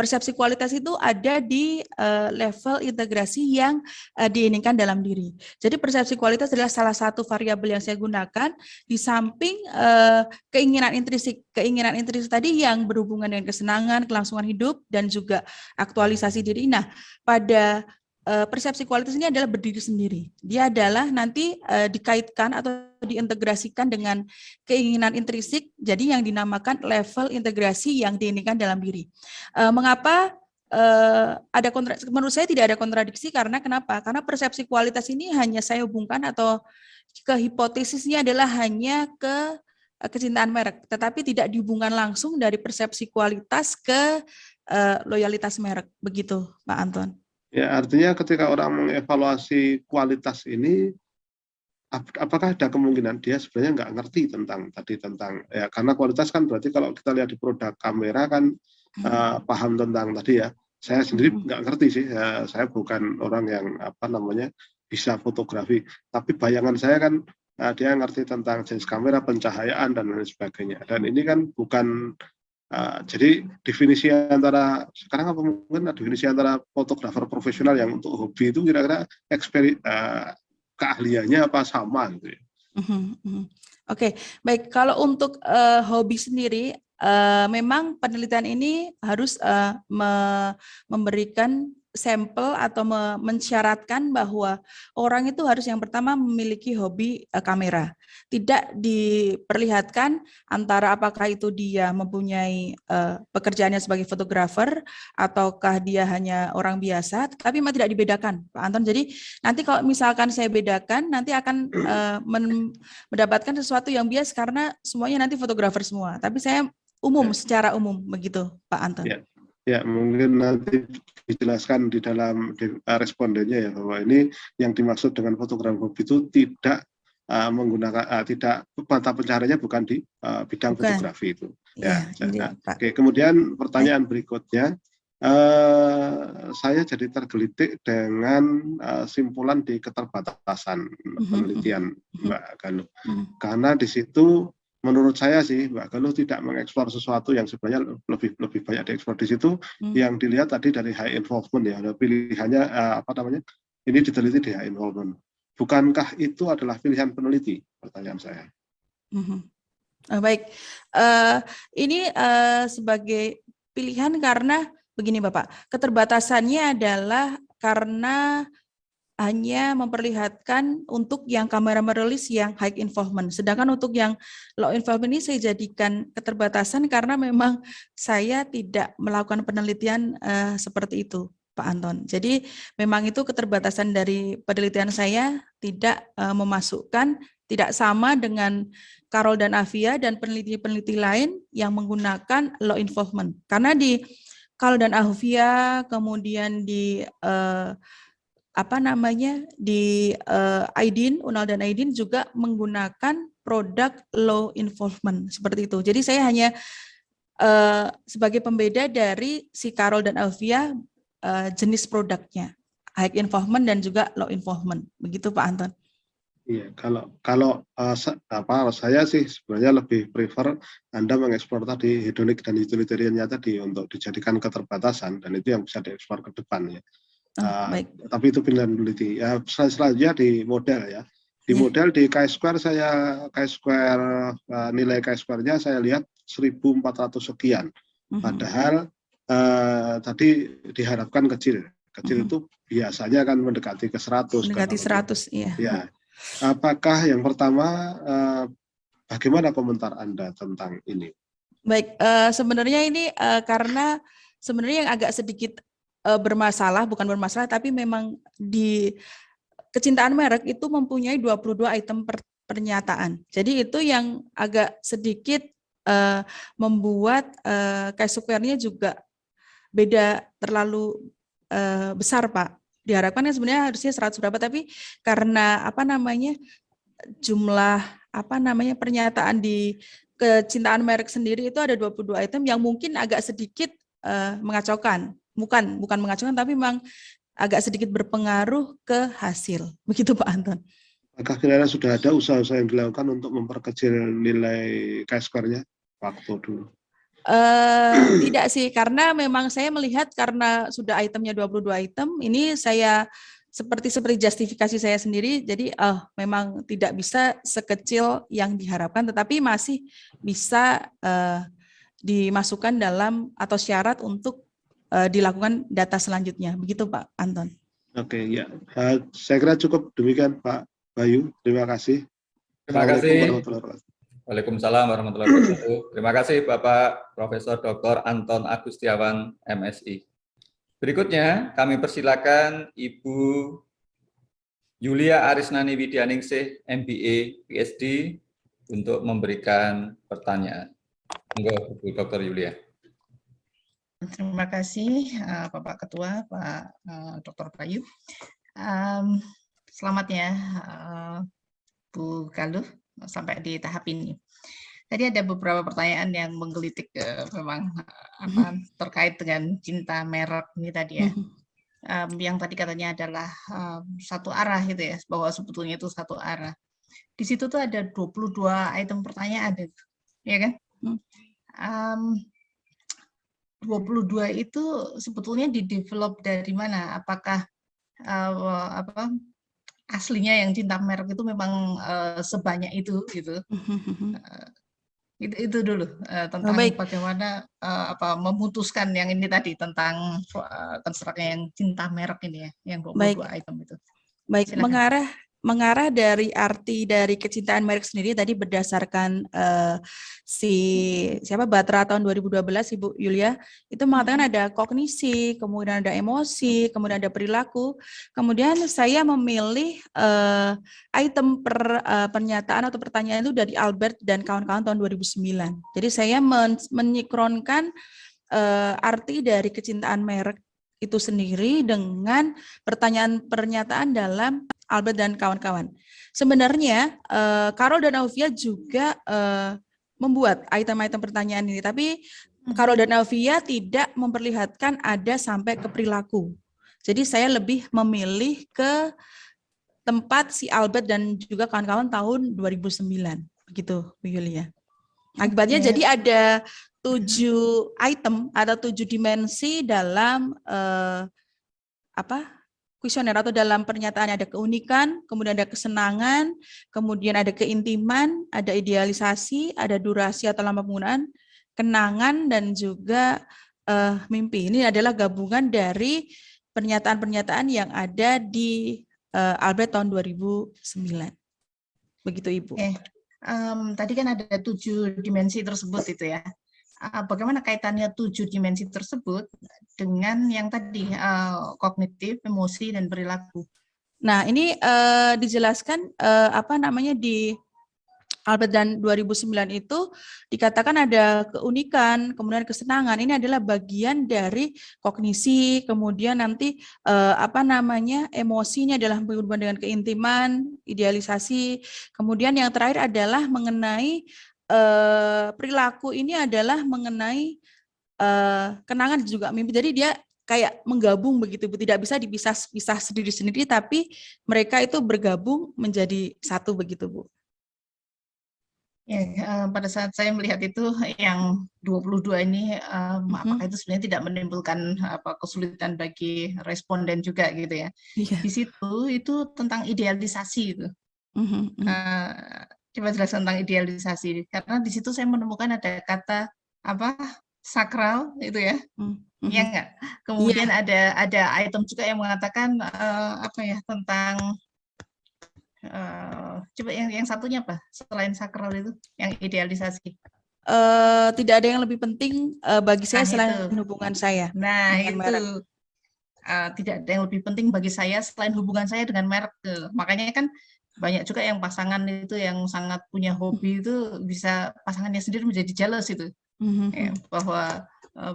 persepsi kualitas itu ada di level integrasi yang diinginkan dalam diri. Jadi persepsi kualitas adalah salah satu variabel yang saya gunakan di samping keinginan intrinsik tadi yang berhubungan dengan kesenangan, kelangsungan hidup, dan juga aktualisasi diri. Nah, pada persepsi kualitas ini adalah berdiri sendiri. Dia adalah nanti dikaitkan atau diintegrasikan dengan keinginan intrinsik, jadi yang dinamakan level integrasi yang diinginkan dalam diri. Mengapa menurut saya tidak ada kontradiksi, karena kenapa? Karena persepsi kualitas ini hanya saya hubungkan atau ke hipotesisnya adalah hanya ke kecintaan merek, tetapi tidak dihubungkan langsung dari persepsi kualitas ke loyalitas merek. Begitu, Pak Anton. Ya, artinya ketika orang mengevaluasi kualitas ini, apakah ada kemungkinan dia sebenarnya nggak ngerti tentang ya, karena kualitas kan berarti kalau kita lihat di produk kamera kan paham tentang tadi ya. Saya sendiri nggak ngerti sih, saya bukan orang yang bisa fotografi, tapi bayangan saya kan dia ngerti tentang jenis kamera, pencahayaan dan lain sebagainya. Dan ini kan bukan jadi definisi antara sekarang apa mungkin definisi antara fotografer profesional yang untuk hobi itu kira-kira keahliannya apa sama gitu ya. Oke, baik. Kalau untuk hobi sendiri, memang penelitian ini harus memberikan sampel atau mensyaratkan bahwa orang itu harus yang pertama memiliki hobi kamera. Tidak diperlihatkan antara apakah itu dia mempunyai pekerjaannya sebagai fotografer ataukah dia hanya orang biasa, tapi memang tidak dibedakan, Pak Anton. Jadi nanti kalau misalkan saya bedakan, nanti akan mendapatkan sesuatu yang bias karena semuanya nanti fotografer semua. Tapi saya secara umum begitu, Pak Anton. Ya, mungkin nanti dijelaskan di dalam respondennya ya, bahwa ini yang dimaksud dengan fotografer hobi itu tidak menggunakan tidak mata pencahariannya bukan di bidang fotografi itu. Ya. Oke, kemudian pertanyaan berikutnya, saya jadi tergelitik dengan simpulan di keterbatasan penelitian Mbak Galuh, karena di situ menurut saya sih Mbak Galuh tidak mengeksplor sesuatu yang sebenarnya lebih banyak diekspor di situ. Yang dilihat tadi dari high involvement ya, ada pilihannya ini diteliti di high involvement. Bukankah itu adalah pilihan peneliti? Pertanyaan saya. Baik, ini sebagai pilihan karena begini Bapak, keterbatasannya adalah karena hanya memperlihatkan untuk yang kamera mirrorless yang high involvement. Sedangkan untuk yang low involvement ini saya jadikan keterbatasan karena memang saya tidak melakukan penelitian seperti itu, Pak Anton. Jadi memang itu keterbatasan dari penelitian saya, tidak memasukkan, tidak sama dengan Carol dan Avia dan peneliti-peneliti lain yang menggunakan low involvement. Karena di Carol dan Avia, kemudian di di Aydin, Unal dan Aydin juga menggunakan produk low involvement seperti itu. Jadi saya hanya sebagai pembeda dari si Carol dan Alvia jenis produknya, high involvement dan juga low involvement. Begitu Pak Anton. Iya, kalau saya sih sebenarnya lebih prefer Anda mengeksplor tadi hedonik dan utilitariannya tadi untuk dijadikan keterbatasan, dan itu yang bisa diekspor ke depan ya. Tapi itu pilihan peneliti. Ya, selanjutnya di model ya. Di model di chi-square nilai chi-square-nya saya lihat 1.400 sekian. Padahal tadi diharapkan kecil itu biasanya kan mendekati ke 100. Mendekati 100, iya. Ya. Apakah yang pertama, bagaimana komentar Anda tentang ini? Baik, sebenarnya ini karena sebenarnya yang agak sedikit bermasalah, bukan bermasalah, tapi memang di kecintaan merek itu mempunyai 22 item pernyataan. Jadi itu yang agak sedikit membuat case square-nya juga beda terlalu besar, Pak. Diharapkan sebenarnya harusnya 100 berapa, tapi karena jumlah pernyataan di kecintaan merek sendiri itu ada 22 item yang mungkin agak sedikit mengacaukan. Bukan mengacaukan, tapi memang agak sedikit berpengaruh ke hasil. Begitu Pak Anton. Apakah kira-kira sudah ada usaha-usaha yang dilakukan untuk memperkecil nilai chi-square-nya waktu dulu? Tidak sih, karena memang saya melihat karena sudah itemnya 22 item, ini saya seperti justifikasi saya sendiri, jadi memang tidak bisa sekecil yang diharapkan, tetapi masih bisa dimasukkan dalam atau syarat untuk dilakukan data selanjutnya. Begitu Pak Anton. Oke, ya. Saya kira cukup demikian Pak Bayu. Terima kasih. Terima kasih. Waalaikumsalam warahmatullahi wabarakatuh. Terima kasih Bapak Profesor Dr. Anton Agustiawan, MSI. Berikutnya kami persilakan Ibu Yulia Arisnani Widyaningsih, MBA, PhD, untuk memberikan pertanyaan. Monggo, Ibu Dr. Yulia. Terima kasih Bapak Ketua, Pak Dr. Bayu. Selamat ya Bu Galuh sampai di tahap ini. Tadi ada beberapa pertanyaan yang menggelitik memang terkait dengan cinta merek ini tadi ya. Yang tadi katanya adalah satu arah gitu ya, bahwa sebetulnya itu satu arah. Di situ tuh ada 22 item pertanyaan, ya kan? 22 itu sebetulnya didevelop dari mana? Apakah aslinya yang cinta merek itu memang sebanyak itu gitu? Itu dulu tentang bagaimana memutuskan yang ini tadi tentang konstruknya yang cinta merek ini ya, yang 22 item itu. Baik, mengarah dari arti dari kecintaan merek sendiri tadi berdasarkan Batra tahun 2012 Ibu Yulia itu mengatakan ada kognisi, kemudian ada emosi, kemudian ada perilaku. Kemudian saya memilih item pernyataan atau pertanyaan itu dari Albert dan kawan-kawan tahun 2009. Jadi saya menyikronkan arti dari kecintaan merek itu sendiri dengan pernyataan dalam Albert dan kawan-kawan. Sebenarnya Carol dan Alvia juga membuat item-item pertanyaan ini, tapi Carol dan Alvia tidak memperlihatkan ada sampai ke perilaku. Jadi saya lebih memilih ke tempat si Albert dan juga kawan-kawan tahun 2009, begitu Bu Yulia. Akibatnya jadi ada 7 item atau 7 dimensi dalam kuesioner atau dalam pernyataan. Ada keunikan, kemudian ada kesenangan, kemudian ada keintiman, ada idealisasi, ada durasi atau lama penggunaan, kenangan, dan juga mimpi. Ini adalah gabungan dari pernyataan-pernyataan yang ada di Albert tahun 2009. Begitu Ibu. Tadi kan ada 7 dimensi tersebut itu ya. Bagaimana kaitannya 7 dimensi tersebut dengan yang tadi kognitif, emosi, dan perilaku? Nah, ini dijelaskan di Albert dan 2009 itu dikatakan ada keunikan, kemudian kesenangan. Ini adalah bagian dari kognisi, kemudian nanti emosinya adalah berhubungan dengan keintiman, idealisasi. Kemudian yang terakhir adalah mengenai perilaku, ini adalah mengenai kenangan juga mimpi. Jadi dia kayak menggabung begitu, Bu. Tidak bisa dipisah sendiri-sendiri, tapi mereka itu bergabung menjadi satu begitu, Bu. Ya, pada saat saya melihat itu yang 22 ini, apakah itu sebenarnya tidak menimbulkan kesulitan bagi responden juga gitu ya? Di situ itu tentang idealisasi itu. Coba jelaskan tentang idealisasi, karena di situ saya menemukan ada kata apa sakral itu ya, iya enggak? Kemudian ada item juga yang mengatakan apa ya tentang coba yang satunya apa selain sakral itu, yang idealisasi? Tidak ada yang lebih penting bagi saya selain itu. hubungan saya. Nah dengan itu. merek. Tidak ada yang lebih penting bagi saya selain hubungan saya dengan merek. Makanya kan banyak juga yang pasangan itu yang sangat punya hobi itu bisa pasangannya sendiri menjadi jealous itu, ya, bahwa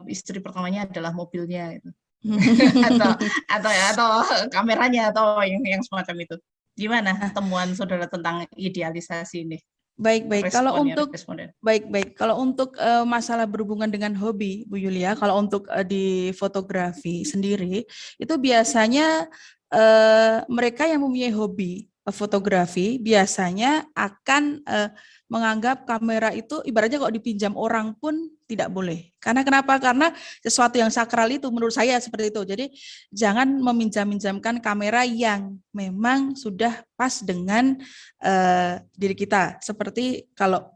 istri pertamanya adalah mobilnya itu, atau kameranya atau yang semacam itu. Gimana temuan saudara tentang idealisasi ini? Baik. Kalau untuk masalah berhubungan dengan hobi, Bu Yulia, kalau untuk di fotografi sendiri itu biasanya mereka yang mempunyai hobi fotografi biasanya akan menganggap kamera itu ibaratnya kalau dipinjam orang pun tidak boleh. Karena kenapa? Karena sesuatu yang sakral itu menurut saya seperti itu. Jadi jangan meminjam-minjamkan kamera yang memang sudah pas dengan diri kita. Seperti kalau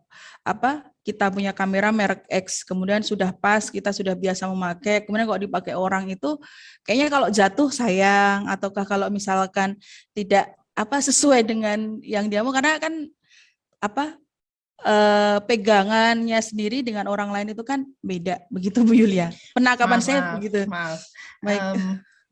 kita punya kamera merek X, kemudian sudah pas, kita sudah biasa memakai, kemudian kalau dipakai orang itu kayaknya kalau jatuh sayang, ataukah kalau misalkan tidak sesuai dengan yang dia mau, karena kan pegangannya sendiri dengan orang lain itu kan beda, begitu Bu Yulia. Penangkapan saya begitu. Baik.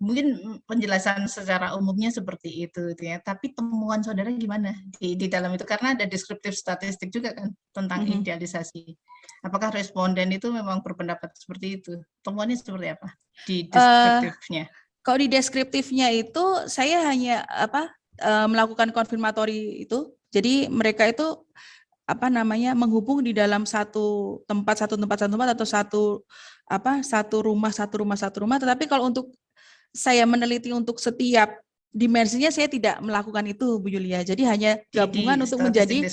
Mungkin penjelasan secara umumnya seperti itu ya, tapi temuan saudara gimana di dalam itu, karena ada deskriptif statistik juga kan tentang idealisasi. Apakah responden itu memang berpendapat seperti itu? Temuannya seperti apa di deskriptifnya? Kalau di deskriptifnya itu saya hanya melakukan konfirmatori itu. Jadi mereka itu menghubung di dalam satu tempat atau satu rumah. Tetapi kalau untuk saya meneliti untuk setiap dimensinya saya tidak melakukan itu, Bu Yulia. Jadi hanya gabungan untuk menjadi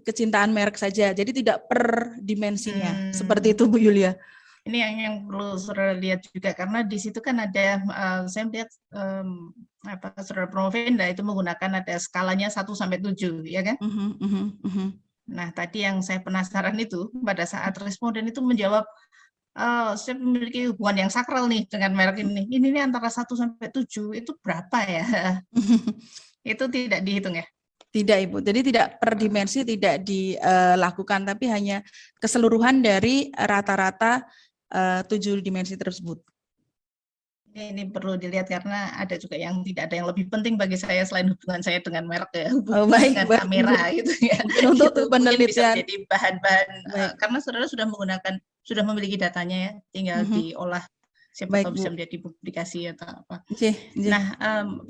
kecintaan merek saja. Jadi tidak per dimensinya. Seperti itu, Bu Yulia. Ini yang perlu saudara lihat juga, karena di situ kan ada saya melihat saudara Promovenda itu menggunakan ada skalanya 1 sampai 7, ya kan? Nah, tadi yang saya penasaran itu pada saat responden itu menjawab saya memiliki hubungan yang sakral nih dengan merek ini. Ini antara 1 sampai 7 itu berapa ya? Itu tidak dihitung ya? Tidak, Ibu. Jadi tidak per dimensi tidak dilakukan, tapi hanya keseluruhan dari rata-rata 7 dimensi tersebut. Ini perlu dilihat karena ada juga yang tidak ada yang lebih penting bagi saya selain hubungan saya dengan merek ya, hubungan dengan kamera gitu ya. Untuk itu penelitian bisa jadi bahan-bahan karena saudara sudah memiliki datanya ya, tinggal diolah, siapa tahu bisa menjadi publikasi atau apa. Nah,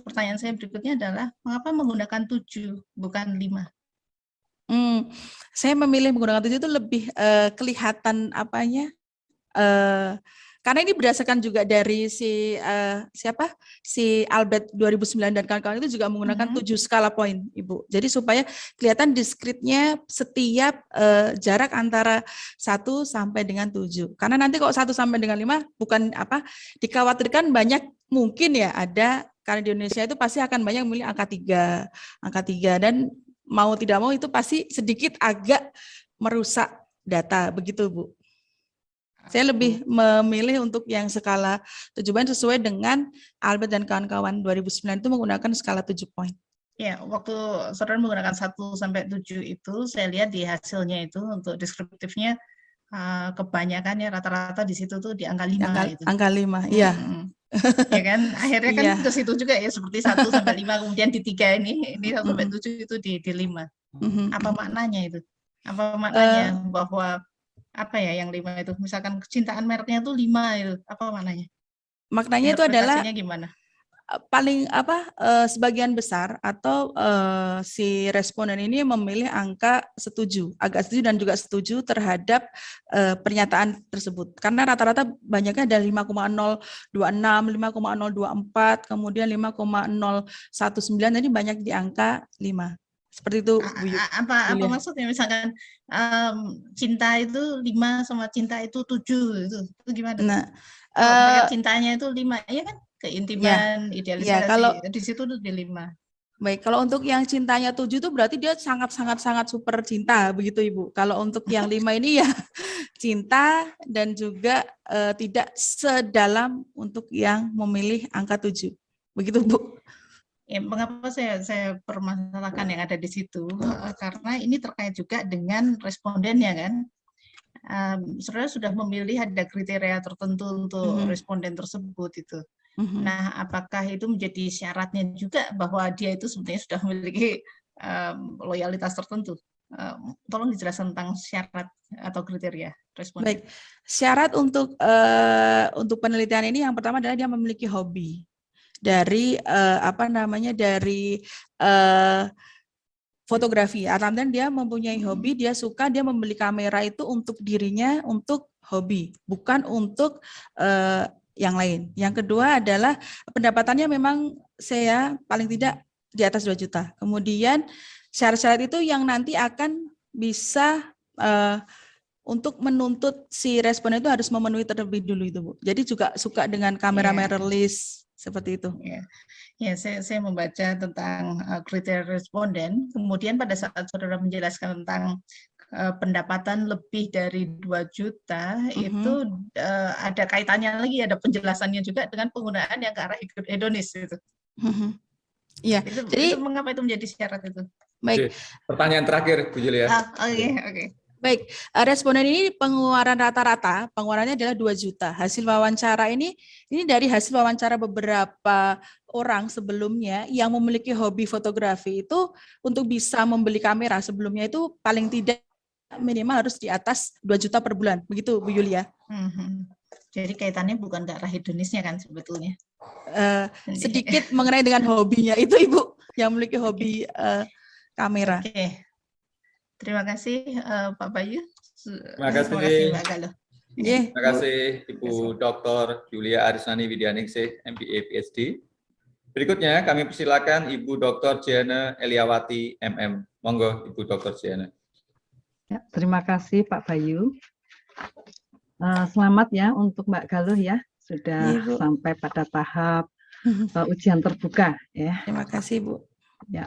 pertanyaan saya berikutnya adalah mengapa menggunakan 7 bukan 5? Saya memilih menggunakan 7 itu lebih kelihatan karena ini berdasarkan juga dari si Albert 2009 dan kawan-kawan itu juga menggunakan 7 skala poin, Ibu. Jadi supaya kelihatan diskritnya setiap jarak antara 1 sampai dengan 7. Karena nanti kalau 1 sampai dengan 5 bukan dikhawatirkan banyak mungkin ya ada, karena di Indonesia itu pasti akan banyak memilih angka 3 dan mau tidak mau itu pasti sedikit agak merusak data, begitu Bu. Saya lebih memilih untuk yang skala 7 poin sesuai dengan Albert dan kawan-kawan 2009 itu menggunakan skala 7 poin. Ya, waktu saudara menggunakan 1 sampai 7 itu, saya lihat di hasilnya itu untuk deskriptifnya kebanyakan ya rata-rata di situ tuh di angka 5 Angka 5, iya. Ya kan, akhirnya kan ke situ juga ya, seperti 1 sampai 5, kemudian di 3 ini 1 sampai 7 itu di 5. Apa maknanya itu? Apa maknanya bahwa yang 5 itu, misalkan kecintaan mereknya itu 5 itu, apa maknanya? Maknanya itu adalah gimana? Paling sebagian besar atau si responden ini memilih angka agak setuju dan juga setuju terhadap pernyataan tersebut. Karena rata-rata banyaknya ada 5,026, 5,024, kemudian 5,019, jadi banyak di angka 5. Seperti itu, Bu. Apa maksudnya? Misalkan cinta itu 5 sama cinta itu 7 itu gimana? Nah, cintanya itu 5, ya kan? Keintiman, idealisasi, kalau di situ tuh di 5. Baik, kalau untuk yang cintanya 7 itu berarti dia sangat super cinta, begitu Ibu. Kalau untuk yang 5 ini ya cinta dan juga tidak sedalam untuk yang memilih angka 7. Begitu Bu. Ya, mengapa saya permasalahkan yang ada di situ? Karena ini terkait juga dengan respondennya kan. Saudara sudah memilih ada kriteria tertentu untuk responden tersebut itu. Nah, apakah itu menjadi syaratnya juga bahwa dia itu sebenarnya sudah memiliki loyalitas tertentu? Tolong dijelaskan tentang syarat atau kriteria responden. Baik, syarat untuk penelitian ini yang pertama adalah dia memiliki hobi dari dari fotografi. Artinya dia mempunyai hobi, dia suka, dia membeli kamera itu untuk dirinya, untuk hobi, bukan untuk yang lain. Yang kedua adalah pendapatannya memang saya paling tidak di atas 2 juta. Kemudian syarat-syarat itu yang nanti akan bisa untuk menuntut si responden itu harus memenuhi terlebih dulu itu, Bu. Jadi juga suka dengan kamera mirrorless seperti itu. Ya, saya membaca tentang kriteria responden. Kemudian pada saat saudara menjelaskan tentang pendapatan lebih dari 2 juta, itu ada kaitannya lagi, ada penjelasannya juga dengan penggunaan yang ke arah hedonis itu. Iya. Jadi itu mengapa itu menjadi syarat itu? Baik. Pertanyaan terakhir, Bu Julia. Oke. Baik, responden ini pengeluaran rata-rata, pengeluarannya adalah 2 juta. Hasil wawancara ini dari hasil wawancara beberapa orang sebelumnya yang memiliki hobi fotografi itu untuk bisa membeli kamera sebelumnya itu paling tidak minimal harus di atas 2 juta per bulan. Begitu Bu Yulia. Jadi kaitannya bukan ke arah hedonisnya kan sebetulnya. Sedikit mengenai dengan hobinya itu Ibu yang memiliki hobi kamera. Oke. Terima kasih Pak Bayu. Terima kasih Mbak Galuh. Terima kasih Ibu Dr. Julia Arisnani Widyaningsih, MPA PhD. Berikutnya kami persilakan Ibu Dr. Jana Eliawati MM. Monggo Ibu Dr. Jana. Ya, terima kasih Pak Bayu. Selamat ya untuk Mbak Galuh ya, sudah sampai pada tahap ujian terbuka ya. Terima kasih Bu. Ya,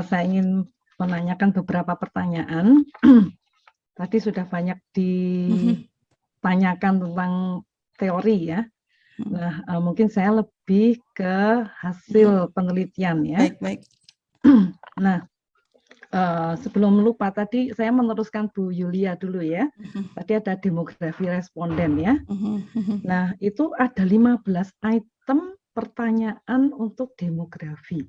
saya ingin menanyakan beberapa pertanyaan. Tadi sudah banyak ditanyakan tentang teori ya. Nah, mungkin saya lebih ke hasil penelitian ya. Baik. Nah, sebelum lupa tadi saya meneruskan Bu Yulia dulu ya. Tadi ada demografi responden ya. Nah, itu ada 15 item pertanyaan untuk demografi.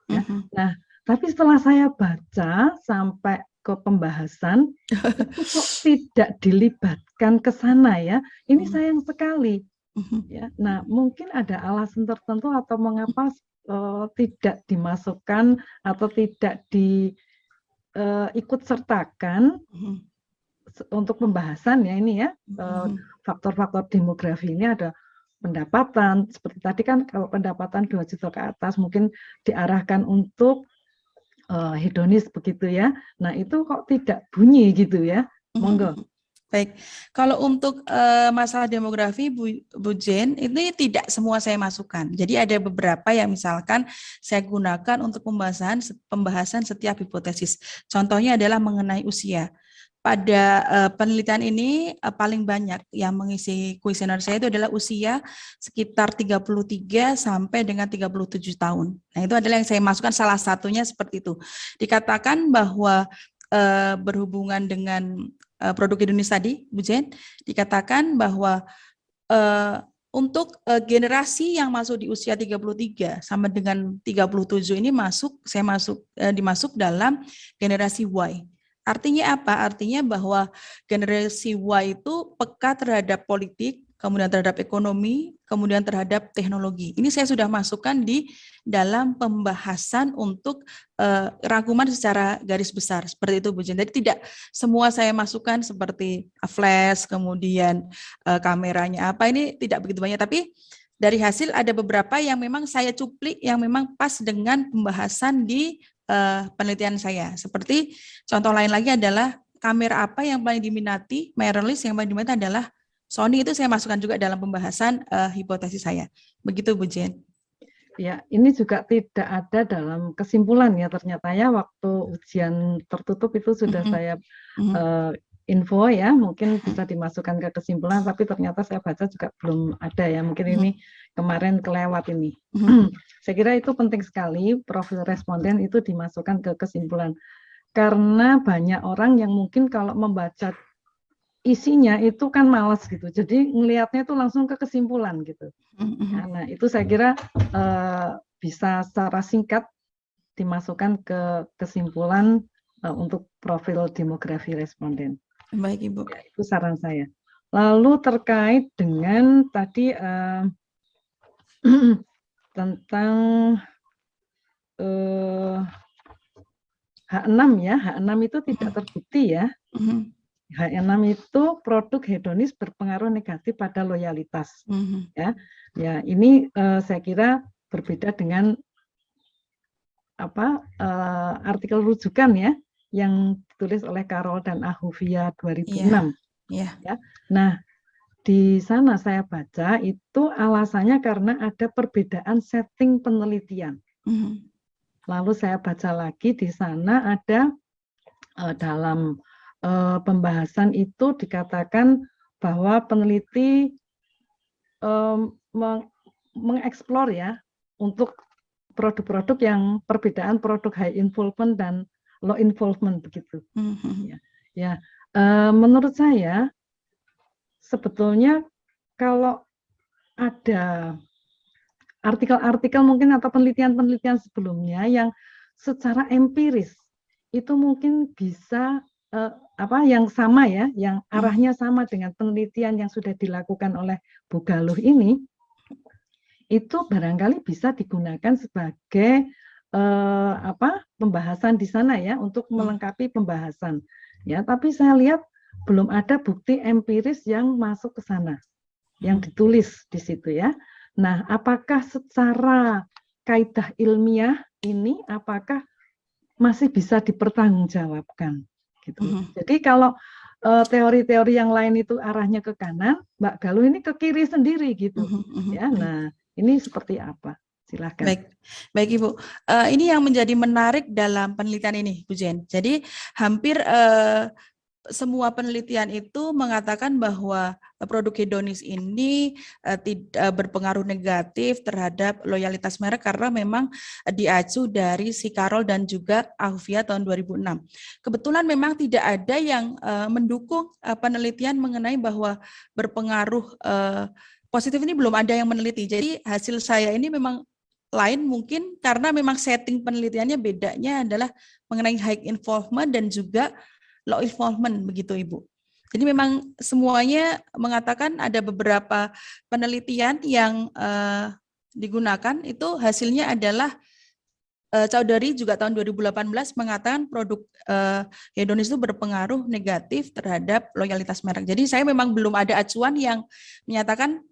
Ya. Nah, tapi setelah saya baca sampai ke pembahasan, itu kok tidak dilibatkan ke sana ya. Ini sayang sekali. Ya. Nah, mungkin ada alasan tertentu atau mengapa tidak dimasukkan atau tidak diikut sertakan untuk pembahasan ya ini ya. Faktor-faktor demografi ini ada pendapatan, seperti tadi kan kalau pendapatan 2 juta ke atas mungkin diarahkan untuk hedonis begitu ya. Nah itu kok tidak bunyi gitu ya, monggo. Baik, kalau untuk masalah demografi Bu Jen, ini tidak semua saya masukkan. Jadi ada beberapa yang misalkan saya gunakan untuk pembahasan setiap hipotesis. Contohnya adalah mengenai usia. Pada penelitian ini paling banyak yang mengisi kuesioner saya itu adalah usia sekitar 33 sampai dengan 37 tahun. Nah, itu adalah yang saya masukkan, salah satunya seperti itu. Dikatakan bahwa berhubungan dengan produk Indonesia tadi, Bu Jen, dikatakan bahwa untuk generasi yang masuk di usia 33 sama dengan 37 ini dimasuk dalam generasi Y. Artinya apa? Artinya bahwa generasi Y itu peka terhadap politik, kemudian terhadap ekonomi, kemudian terhadap teknologi. Ini saya sudah masukkan di dalam pembahasan untuk rangkuman secara garis besar. Seperti itu Bu Jen. Jadi tidak semua saya masukkan seperti flash, kemudian kameranya apa, ini tidak begitu banyak. Tapi dari hasil ada beberapa yang memang saya cuplik, yang memang pas dengan pembahasan di penelitian saya. Seperti contoh lain lagi adalah kamera apa yang paling diminati, mirrorless yang paling diminati adalah Sony, itu saya masukkan juga dalam pembahasan hipotesis saya. Begitu Bu Jen. ya ini juga tidak ada dalam kesimpulan ya ternyata ya, waktu ujian tertutup itu sudah saya info ya, mungkin bisa dimasukkan ke kesimpulan, tapi ternyata saya baca juga belum ada ya, mungkin ini kemarin kelewat ini. Saya kira itu penting sekali profil responden itu dimasukkan ke kesimpulan, karena banyak orang yang mungkin kalau membaca isinya itu kan malas gitu, jadi ngelihatnya itu langsung ke kesimpulan gitu. Nah itu saya kira bisa secara singkat dimasukkan ke kesimpulan untuk profil demografi responden. Baik Ibu. Ya, itu saran saya. Lalu terkait dengan tadi tentang H6 ya, H6 itu tidak terbukti ya. H6 itu produk hedonis berpengaruh negatif pada loyalitas. Ya, ini saya kira berbeda dengan artikel rujukan ya yang ditulis oleh Carol dan Ahuvia 2006. Ya. Nah, di sana saya baca itu alasannya karena ada perbedaan setting penelitian. Lalu saya baca lagi di sana ada dalam pembahasan itu dikatakan bahwa peneliti mengeksplor ya untuk produk-produk yang perbedaan produk high involvement dan low involvement begitu. Menurut saya sebetulnya kalau ada artikel-artikel mungkin atau penelitian-penelitian sebelumnya yang secara empiris itu mungkin bisa yang sama ya, yang arahnya sama dengan penelitian yang sudah dilakukan oleh Bu Galuh ini, itu barangkali bisa digunakan sebagai pembahasan di sana ya, untuk melengkapi pembahasan ya. Tapi saya lihat belum ada bukti empiris yang masuk ke sana, yang ditulis di situ ya. Nah, apakah secara kaidah ilmiah ini apakah masih bisa dipertanggungjawabkan? Gitu. Jadi kalau teori-teori yang lain itu arahnya ke kanan, Mbak Galuh ini ke kiri sendiri gitu. Ya, nah ini seperti apa? Silahkan. Baik Ibu. Ini yang menjadi menarik dalam penelitian ini, Bu Jen. Jadi hampir semua penelitian itu mengatakan bahwa produk hedonis ini tidak berpengaruh negatif terhadap loyalitas merek karena memang diacu dari si Carol dan juga Ahuvia tahun 2006. Kebetulan memang tidak ada yang mendukung penelitian mengenai bahwa berpengaruh positif, ini belum ada yang meneliti. Jadi hasil saya ini memang lain mungkin karena memang setting penelitiannya, bedanya adalah mengenai high involvement dan juga low involvement begitu Ibu. Jadi memang semuanya mengatakan ada beberapa penelitian yang digunakan itu hasilnya adalah Chowdhury juga tahun 2018 mengatakan produk hedonis itu berpengaruh negatif terhadap loyalitas merek. Jadi saya memang belum ada acuan yang menyatakan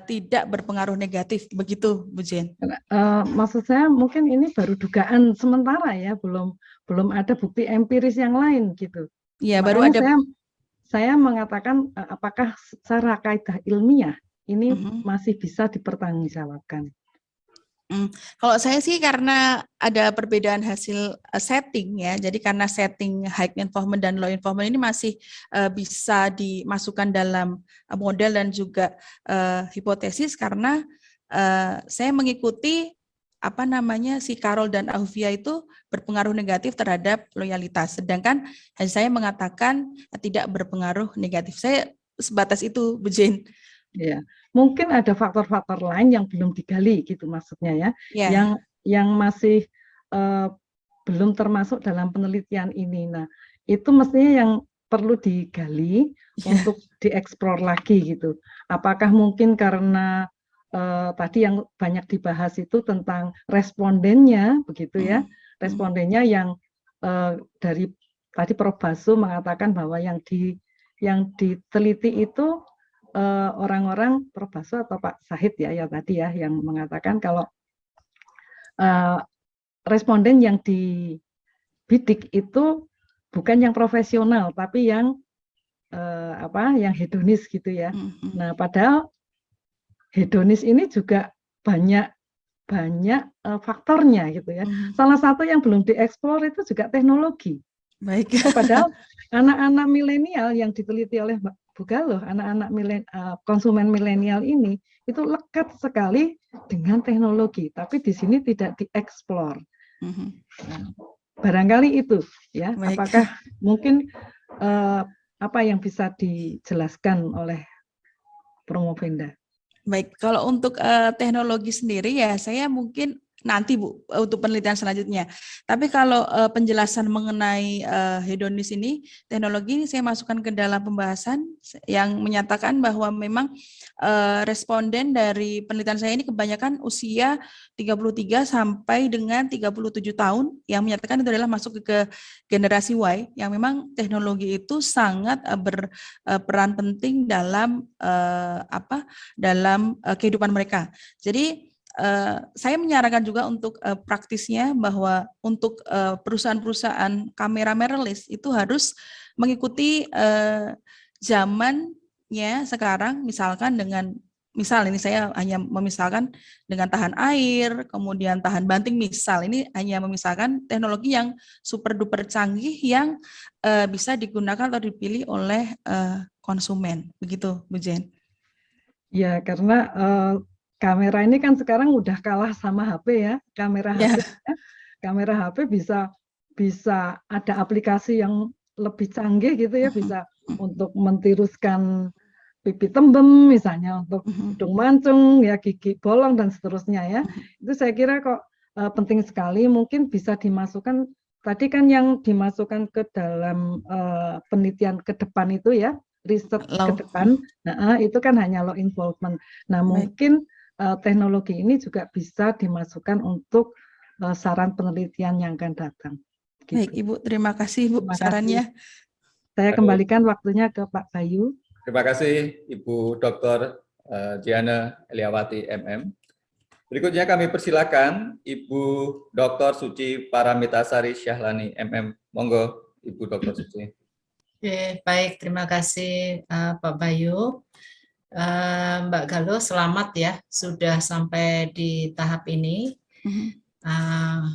tidak berpengaruh negatif begitu Bu Jen. Maksud saya mungkin ini baru dugaan sementara ya, belum ada bukti empiris yang lain gitu. Ya, baru ada. Saya mengatakan apakah secara kaidah ilmiah ini masih bisa dipertanggungjawabkan. Kalau saya sih karena ada perbedaan hasil setting ya, jadi karena setting high involvement dan low involvement ini masih bisa dimasukkan dalam model dan juga hipotesis karena saya mengikuti si Carol dan Ahuvia itu berpengaruh negatif terhadap loyalitas, sedangkan saya mengatakan tidak berpengaruh negatif. Saya sebatas itu, Bu Jen. Ya, mungkin ada faktor-faktor lain yang belum digali gitu maksudnya ya, yang masih belum termasuk dalam penelitian ini. Nah, itu mestinya yang perlu digali untuk dieksplor lagi gitu. Apakah mungkin karena tadi yang banyak dibahas itu tentang respondennya begitu ya, respondennya yang dari tadi Prof. Basu mengatakan bahwa yang diteliti itu orang-orang Prof. Basu atau Pak Sahid ya tadi ya yang mengatakan kalau responden yang dibidik itu bukan yang profesional tapi yang yang hedonis gitu ya. Nah, padahal hedonis ini juga banyak banyak faktornya gitu ya. Salah satu yang belum dieksplor itu juga teknologi. Baik. Padahal anak-anak milenial yang diteliti oleh Mbak Bu Galuh, anak-anak konsumen milenial ini itu lekat sekali dengan teknologi, tapi di sini tidak dieksplor. Nah, barangkali itu ya. Baik. Apakah mungkin apa yang bisa dijelaskan oleh Promovenda? Baik, kalau untuk teknologi sendiri ya saya mungkin nanti Bu untuk penelitian selanjutnya. Tapi kalau penjelasan mengenai hedonis ini, teknologi ini saya masukkan ke dalam pembahasan yang menyatakan bahwa memang responden dari penelitian saya ini kebanyakan usia 33 sampai dengan 37 tahun yang menyatakan itu adalah masuk ke generasi Y yang memang teknologi itu sangat berperan penting dalam dalam kehidupan mereka. Jadi saya menyarankan juga untuk praktisnya bahwa untuk perusahaan-perusahaan kamera mirrorless itu harus mengikuti zamannya sekarang, misalkan dengan ini saya hanya memisalkan dengan tahan air, kemudian tahan banting, misal ini hanya memisahkan teknologi yang super duper canggih yang bisa digunakan atau dipilih oleh konsumen, begitu Bu Jen? Ya, karena kamera ini kan sekarang udah kalah sama HP ya, kamera HP, kamera HP bisa ada aplikasi yang lebih canggih gitu ya, bisa untuk mentiruskan pipi tembem misalnya, untuk hidung mancung ya, gigi bolong dan seterusnya ya. Itu saya kira kok penting sekali, mungkin bisa dimasukkan tadi kan yang dimasukkan ke dalam penelitian ke depan itu ya, riset ke depan, itu kan hanya law involvement. Nah mungkin teknologi ini juga bisa dimasukkan untuk saran penelitian yang akan datang. Gitu. Baik Ibu, terima kasih Bu sarannya. Saya kembalikan waktunya ke Pak Bayu. Terima kasih Ibu Dr. Diana Eliawati MM. Berikutnya kami persilakan Ibu Dr. Suci Paramitasari Syahlani MM. Monggo Ibu Dr. Suci. Oke, baik, terima kasih Pak Bayu. Mbak Galuh, selamat ya sudah sampai di tahap ini.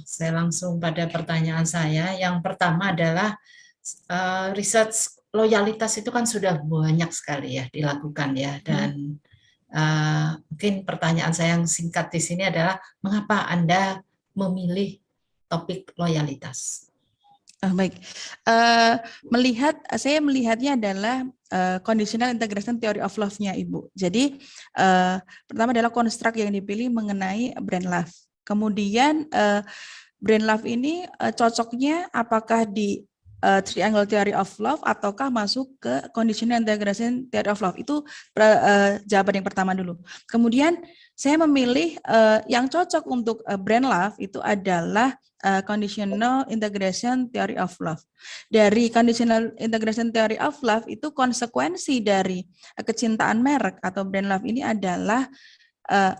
Saya langsung pada pertanyaan saya. Yang pertama adalah riset loyalitas itu kan sudah banyak sekali ya dilakukan ya, dan mungkin pertanyaan saya yang singkat di sini adalah mengapa Anda memilih topik loyalitas? Baik, saya melihatnya adalah conditional integration theory of love-nya Ibu. Jadi pertama adalah konstruk yang dipilih mengenai brand love. Kemudian brand love ini cocoknya apakah di triangle theory of love ataukah masuk ke conditional integration theory of love. Itu jawaban yang pertama dulu. Kemudian saya memilih yang cocok untuk brand love itu adalah conditional integration theory of love. Dari conditional integration theory of love itu konsekuensi dari kecintaan merek atau brand love ini adalah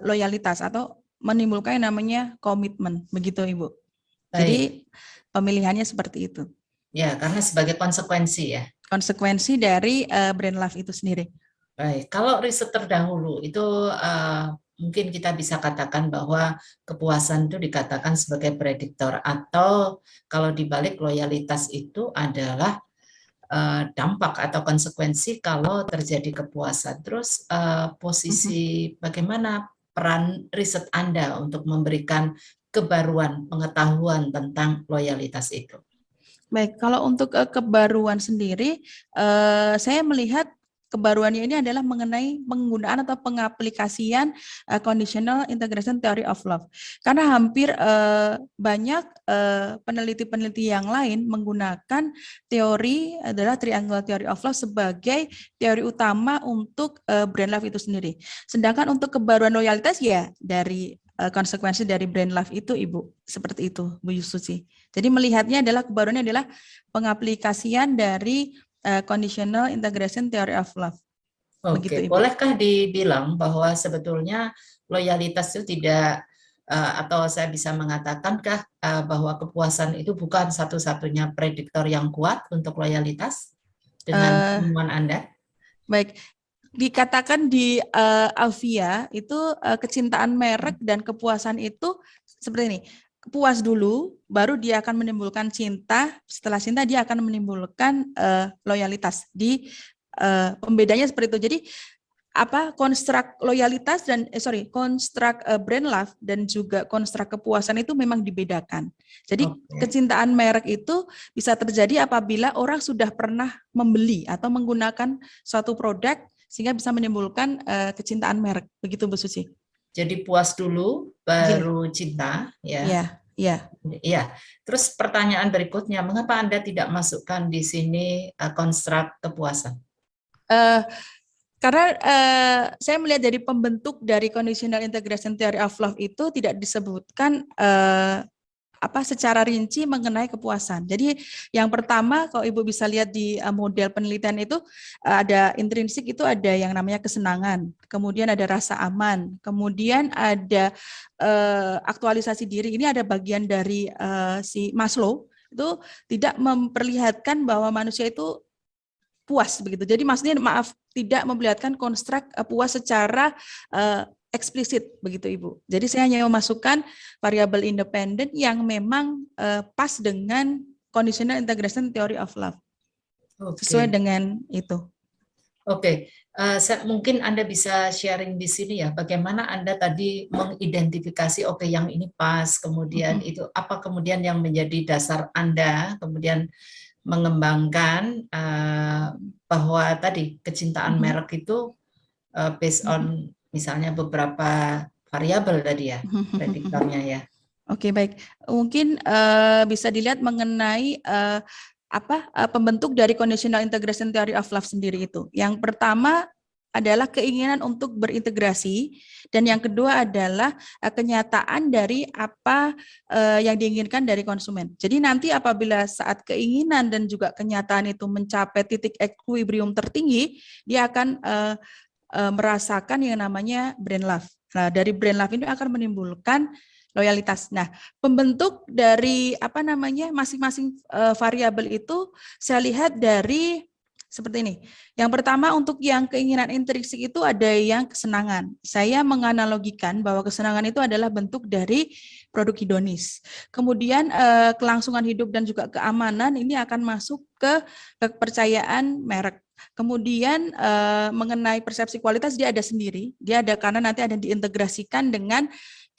loyalitas atau menimbulkan yang namanya komitmen, begitu Ibu. Baik. Jadi pemilihannya seperti itu. Ya, karena sebagai konsekuensi ya. Konsekuensi dari brand love itu sendiri. Baik, kalau riset terdahulu itu mungkin kita bisa katakan bahwa kepuasan itu dikatakan sebagai prediktor, atau kalau dibalik loyalitas itu adalah dampak atau konsekuensi kalau terjadi kepuasan. Terus posisi bagaimana peran riset Anda untuk memberikan kebaruan pengetahuan tentang loyalitas itu? Baik, kalau untuk kebaruan sendiri, saya melihat kebaruannya ini adalah mengenai penggunaan atau pengaplikasian conditional integration theory of love. Karena hampir banyak peneliti-peneliti yang lain menggunakan teori adalah triangle theory of love sebagai teori utama untuk brand love itu sendiri. Sedangkan untuk kebaruan loyalitas ya dari konsekuensi dari brand love itu Ibu, seperti itu Bu Suci. Jadi melihatnya adalah kebaruannya adalah pengaplikasian dari conditional integration theory of love. Oke, begitu, Ibu. Bolehkah dibilang bahwa sebetulnya loyalitas itu tidak atau saya bisa mengatakankah bahwa kepuasan itu bukan satu-satunya prediktor yang kuat untuk loyalitas dengan temuan Anda? Baik, dikatakan di Alvia itu kecintaan merek dan kepuasan itu seperti ini. Puas dulu, baru dia akan menimbulkan cinta. Setelah cinta dia akan menimbulkan loyalitas. Di pembedanya seperti itu. Jadi konstruk loyalitas dan konstruk brand love dan juga konstruk kepuasan itu memang dibedakan. Jadi kecintaan merek itu bisa terjadi apabila orang sudah pernah membeli atau menggunakan suatu produk sehingga bisa menimbulkan kecintaan merek. Begitu Bu Susi. Jadi puas dulu baru cinta, ya. Iya, iya. Iya. Terus pertanyaan berikutnya, mengapa Anda tidak masukkan di sini konstruk kepuasan? Karena saya melihat dari pembentuk dari conditional integration theory of love itu tidak disebutkan secara rinci mengenai kepuasan. Jadi yang pertama kalau Ibu bisa lihat di model penelitian itu ada intrinsik, itu ada yang namanya kesenangan, kemudian ada rasa aman, kemudian ada aktualisasi diri. Ini ada bagian dari si Maslow itu tidak memperlihatkan bahwa manusia itu puas begitu. Jadi maksudnya tidak memperlihatkan konstruk puas secara eksplisit begitu Ibu. Jadi saya hanya memasukkan variabel independen yang memang pas dengan conditional integration theory of love. Sesuai dengan itu. Oke. Mungkin Anda bisa sharing di sini ya, bagaimana Anda tadi mengidentifikasi yang ini pas, kemudian itu apa kemudian yang menjadi dasar Anda kemudian mengembangkan bahwa tadi kecintaan merek itu based on misalnya beberapa variabel tadi ya, prediktornya ya. Oke, baik. Mungkin bisa dilihat mengenai pembentuk dari conditional integration theory of love sendiri itu. Yang pertama adalah keinginan untuk berintegrasi, dan yang kedua adalah kenyataan dari apa yang diinginkan dari konsumen. Jadi nanti apabila saat keinginan dan juga kenyataan itu mencapai titik equilibrium tertinggi, dia akan merasakan yang namanya brand love. Nah, dari brand love ini akan menimbulkan loyalitas. Nah, pembentuk dari masing-masing variabel itu saya lihat dari seperti ini. Yang pertama untuk yang keinginan intrinsik itu ada yang kesenangan. Saya menganalogikan bahwa kesenangan itu adalah bentuk dari produk hedonis. Kemudian kelangsungan hidup dan juga keamanan ini akan masuk ke kepercayaan merek. Kemudian mengenai persepsi kualitas dia ada sendiri. Dia ada karena nanti ada diintegrasikan dengan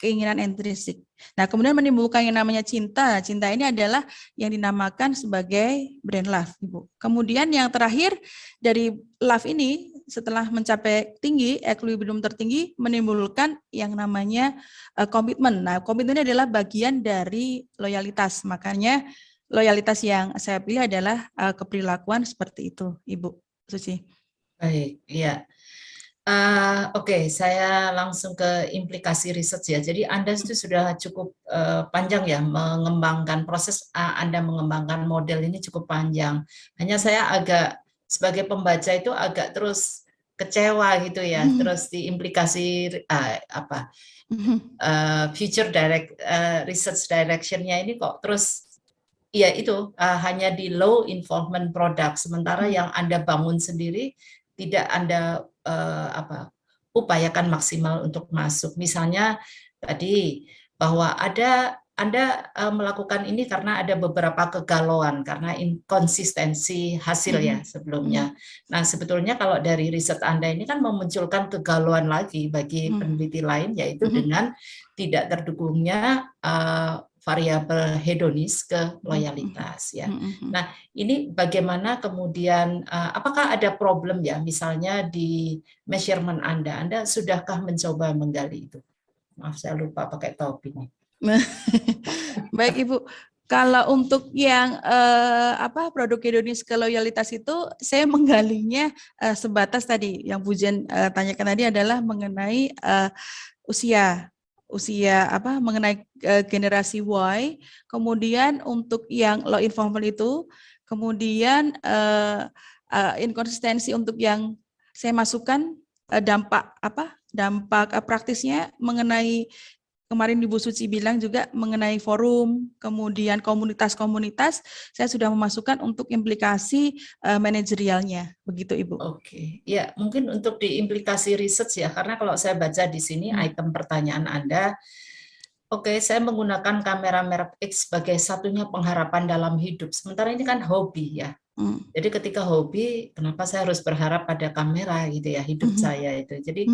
keinginan intrinsik. Nah, kemudian menimbulkan yang namanya cinta. Cinta ini adalah yang dinamakan sebagai brand love, Ibu. Kemudian yang terakhir dari love ini setelah mencapai tinggi, equilibrium tertinggi, menimbulkan yang namanya komitmen. Nah, komitmen ini adalah bagian dari loyalitas. Makanya loyalitas yang saya pilih adalah keperilakuan seperti itu, Ibu Suci. Baik, iya. Oke, saya langsung ke implikasi riset ya. Jadi Anda itu sudah cukup panjang ya mengembangkan proses Anda mengembangkan model ini cukup panjang. Hanya saya agak sebagai pembaca itu agak terus kecewa gitu ya. Terus di implikasi future research direction-nya ini kok terus ya itu hanya di low involvement product, sementara yang Anda bangun sendiri tidak Anda upayakan maksimal untuk masuk. Misalnya tadi bahwa Anda melakukan ini karena ada beberapa kegalauan, karena inkonsistensi hasil ya sebelumnya. Nah, sebetulnya kalau dari riset Anda ini kan memunculkan kegalauan lagi bagi peneliti lain, yaitu dengan tidak terdukungnya variabel hedonis ke loyalitas ya. Nah, ini bagaimana kemudian apakah ada problem ya misalnya di measurement Anda sudahkah mencoba menggali itu? Maaf saya lupa pakai topi nih. Baik Ibu, kalau untuk yang produk hedonis ke loyalitas itu saya menggalinya sebatas tadi yang Bu Jen tanyakan tadi adalah mengenai usia mengenai generasi Y, kemudian untuk yang low involvement itu, kemudian inkonsistensi untuk yang saya masukkan dampak praktisnya mengenai kemarin Ibu Suci bilang juga mengenai forum, kemudian komunitas-komunitas, saya sudah memasukkan untuk implikasi manajerialnya, begitu Ibu. Oke, ya mungkin untuk di implikasi research ya, karena kalau saya baca di sini item pertanyaan Anda, oke, saya menggunakan kamera merek X sebagai satunya pengharapan dalam hidup. Sementara ini kan hobi ya. Jadi ketika hobi, kenapa saya harus berharap pada kamera gitu ya hidup saya itu. Jadi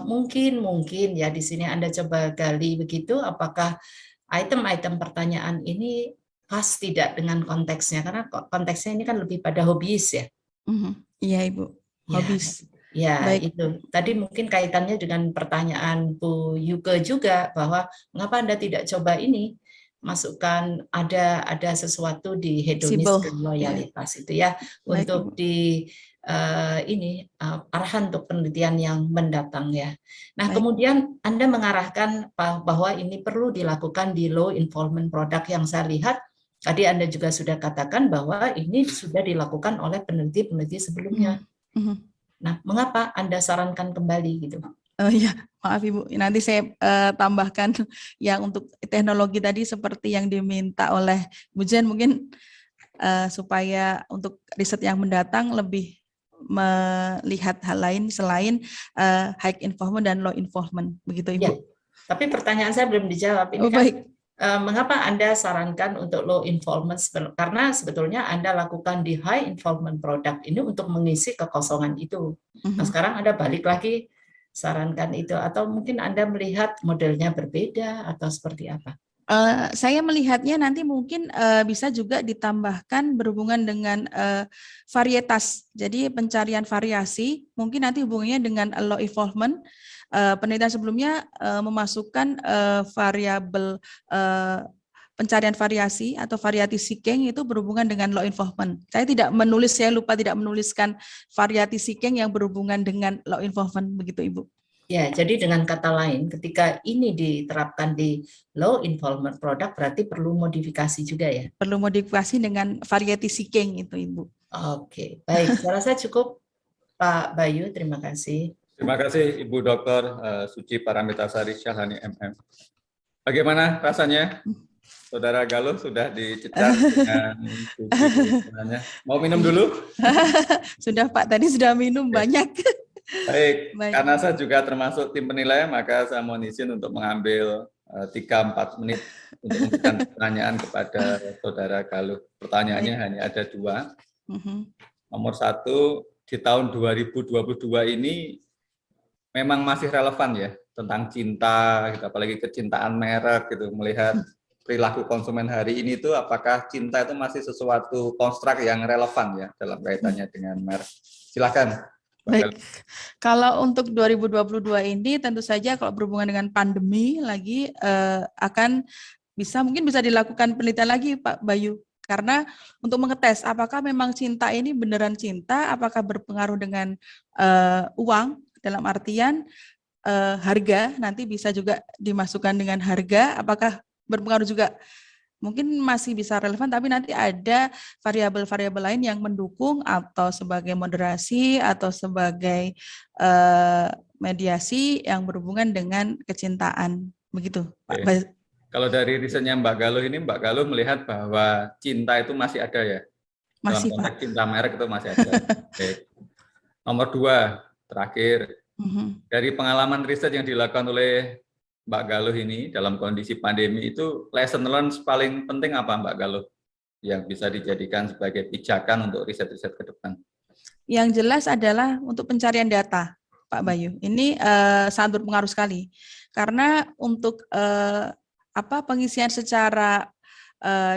mungkin ya di sini Anda coba gali begitu, apakah item-item pertanyaan ini pas tidak dengan konteksnya, karena konteksnya ini kan lebih pada hobis ya. Iya Ibu, hobis. Ya, Baik. itu. Tadi mungkin kaitannya dengan pertanyaan Bu Yuke juga, bahwa mengapa Anda tidak coba ini, masukkan ada sesuatu di hedonis dan loyalitas itu ya, untuk di arahan untuk penelitian yang mendatang ya. Nah, kemudian Anda mengarahkan bahwa ini perlu dilakukan di low involvement product yang saya lihat, tadi Anda juga sudah katakan bahwa ini sudah dilakukan oleh peneliti-peneliti sebelumnya. Nah, mengapa Anda sarankan kembali gitu? Oh iya, maaf Ibu. Nanti saya tambahkan yang untuk teknologi tadi seperti yang diminta oleh Bu Jen, mungkin supaya untuk riset yang mendatang lebih melihat hal lain selain high involvement dan low involvement, begitu Ibu. Ya, tapi pertanyaan saya belum dijawab. Ini baik. Mengapa Anda sarankan untuk low involvement? Karena sebetulnya Anda lakukan di high involvement product ini untuk mengisi kekosongan itu. Nah, sekarang Anda balik lagi sarankan itu, atau mungkin Anda melihat modelnya berbeda atau seperti apa? Saya melihatnya nanti mungkin bisa juga ditambahkan berhubungan dengan varietas. Jadi pencarian variasi mungkin nanti hubungannya dengan low involvement. Penelitian sebelumnya memasukkan variabel pencarian variasi atau variety seeking itu berhubungan dengan low involvement. Saya lupa tidak menuliskan variety seeking yang berhubungan dengan low involvement, begitu Ibu. Ya, jadi dengan kata lain, ketika ini diterapkan di low involvement product, berarti perlu modifikasi juga ya? Perlu modifikasi dengan variety seeking itu Ibu. Oke, baik. Saya rasa cukup Pak Bayu, terima kasih. Terima kasih Ibu Dr. Suci Paramitasari Syahani MM. Bagaimana rasanya? Saudara Galuh sudah dicecar dengan sebenarnya. Mau minum dulu? Sudah Pak, tadi sudah minum banyak. Baik, karena saya juga termasuk tim penilai, maka saya mohon izin untuk mengambil 3-4 menit untuk memberikan pertanyaan kepada Saudara Galuh. Pertanyaannya hanya ada 2. Nomor 1, di tahun 2022 ini memang masih relevan ya, tentang cinta, gitu, apalagi kecintaan merek, gitu, melihat perilaku konsumen hari ini tuh apakah cinta itu masih sesuatu konstruk yang relevan ya dalam kaitannya dengan merek. Silakan. Baik, kalau untuk 2022 ini tentu saja kalau berhubungan dengan pandemi lagi akan mungkin bisa dilakukan penelitian lagi Pak Bayu, karena untuk mengetes apakah memang cinta ini beneran cinta, apakah berpengaruh dengan uang, dalam artian harga, nanti bisa juga dimasukkan dengan harga, apakah berpengaruh juga, mungkin masih bisa relevan, tapi nanti ada variabel-variabel lain yang mendukung atau sebagai moderasi atau sebagai mediasi yang berhubungan dengan kecintaan, begitu Pak. Kalau dari risetnya Mbak Galuh ini, Mbak Galuh melihat bahwa cinta itu masih ada ya? Masih dalam konteks Pak. Cinta merek itu masih ada. Nomor 2, terakhir, dari pengalaman riset yang dilakukan oleh Mbak Galuh ini dalam kondisi pandemi itu lesson learned paling penting apa Mbak Galuh yang bisa dijadikan sebagai pijakan untuk riset-riset ke depan? Yang jelas adalah untuk pencarian data, Pak Bayu. Ini sangat berpengaruh sekali karena untuk pengisian secara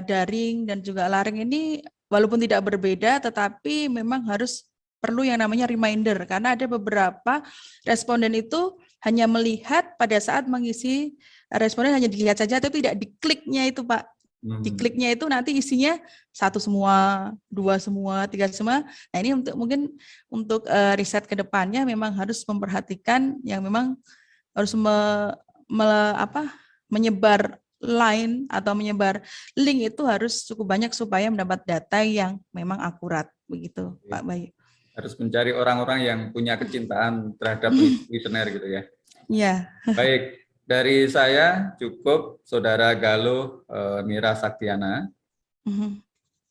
daring dan juga luring ini walaupun tidak berbeda, tetapi memang harus perlu yang namanya reminder karena ada beberapa responden itu hanya melihat pada saat mengisi, responden hanya dilihat saja tapi tidak dikliknya itu Pak. Dikliknya itu nanti isinya 1 semua, 2 semua, 3 semua. Nah ini mungkin untuk riset ke depannya memang harus memperhatikan yang memang harus menyebar line atau menyebar link itu harus cukup banyak supaya mendapat data yang memang akurat begitu Pak Bayu. Harus mencari orang-orang yang punya kecintaan terhadap listener gitu ya. Iya. Baik, Dari saya cukup, Saudara Galuh Mira Saktiana.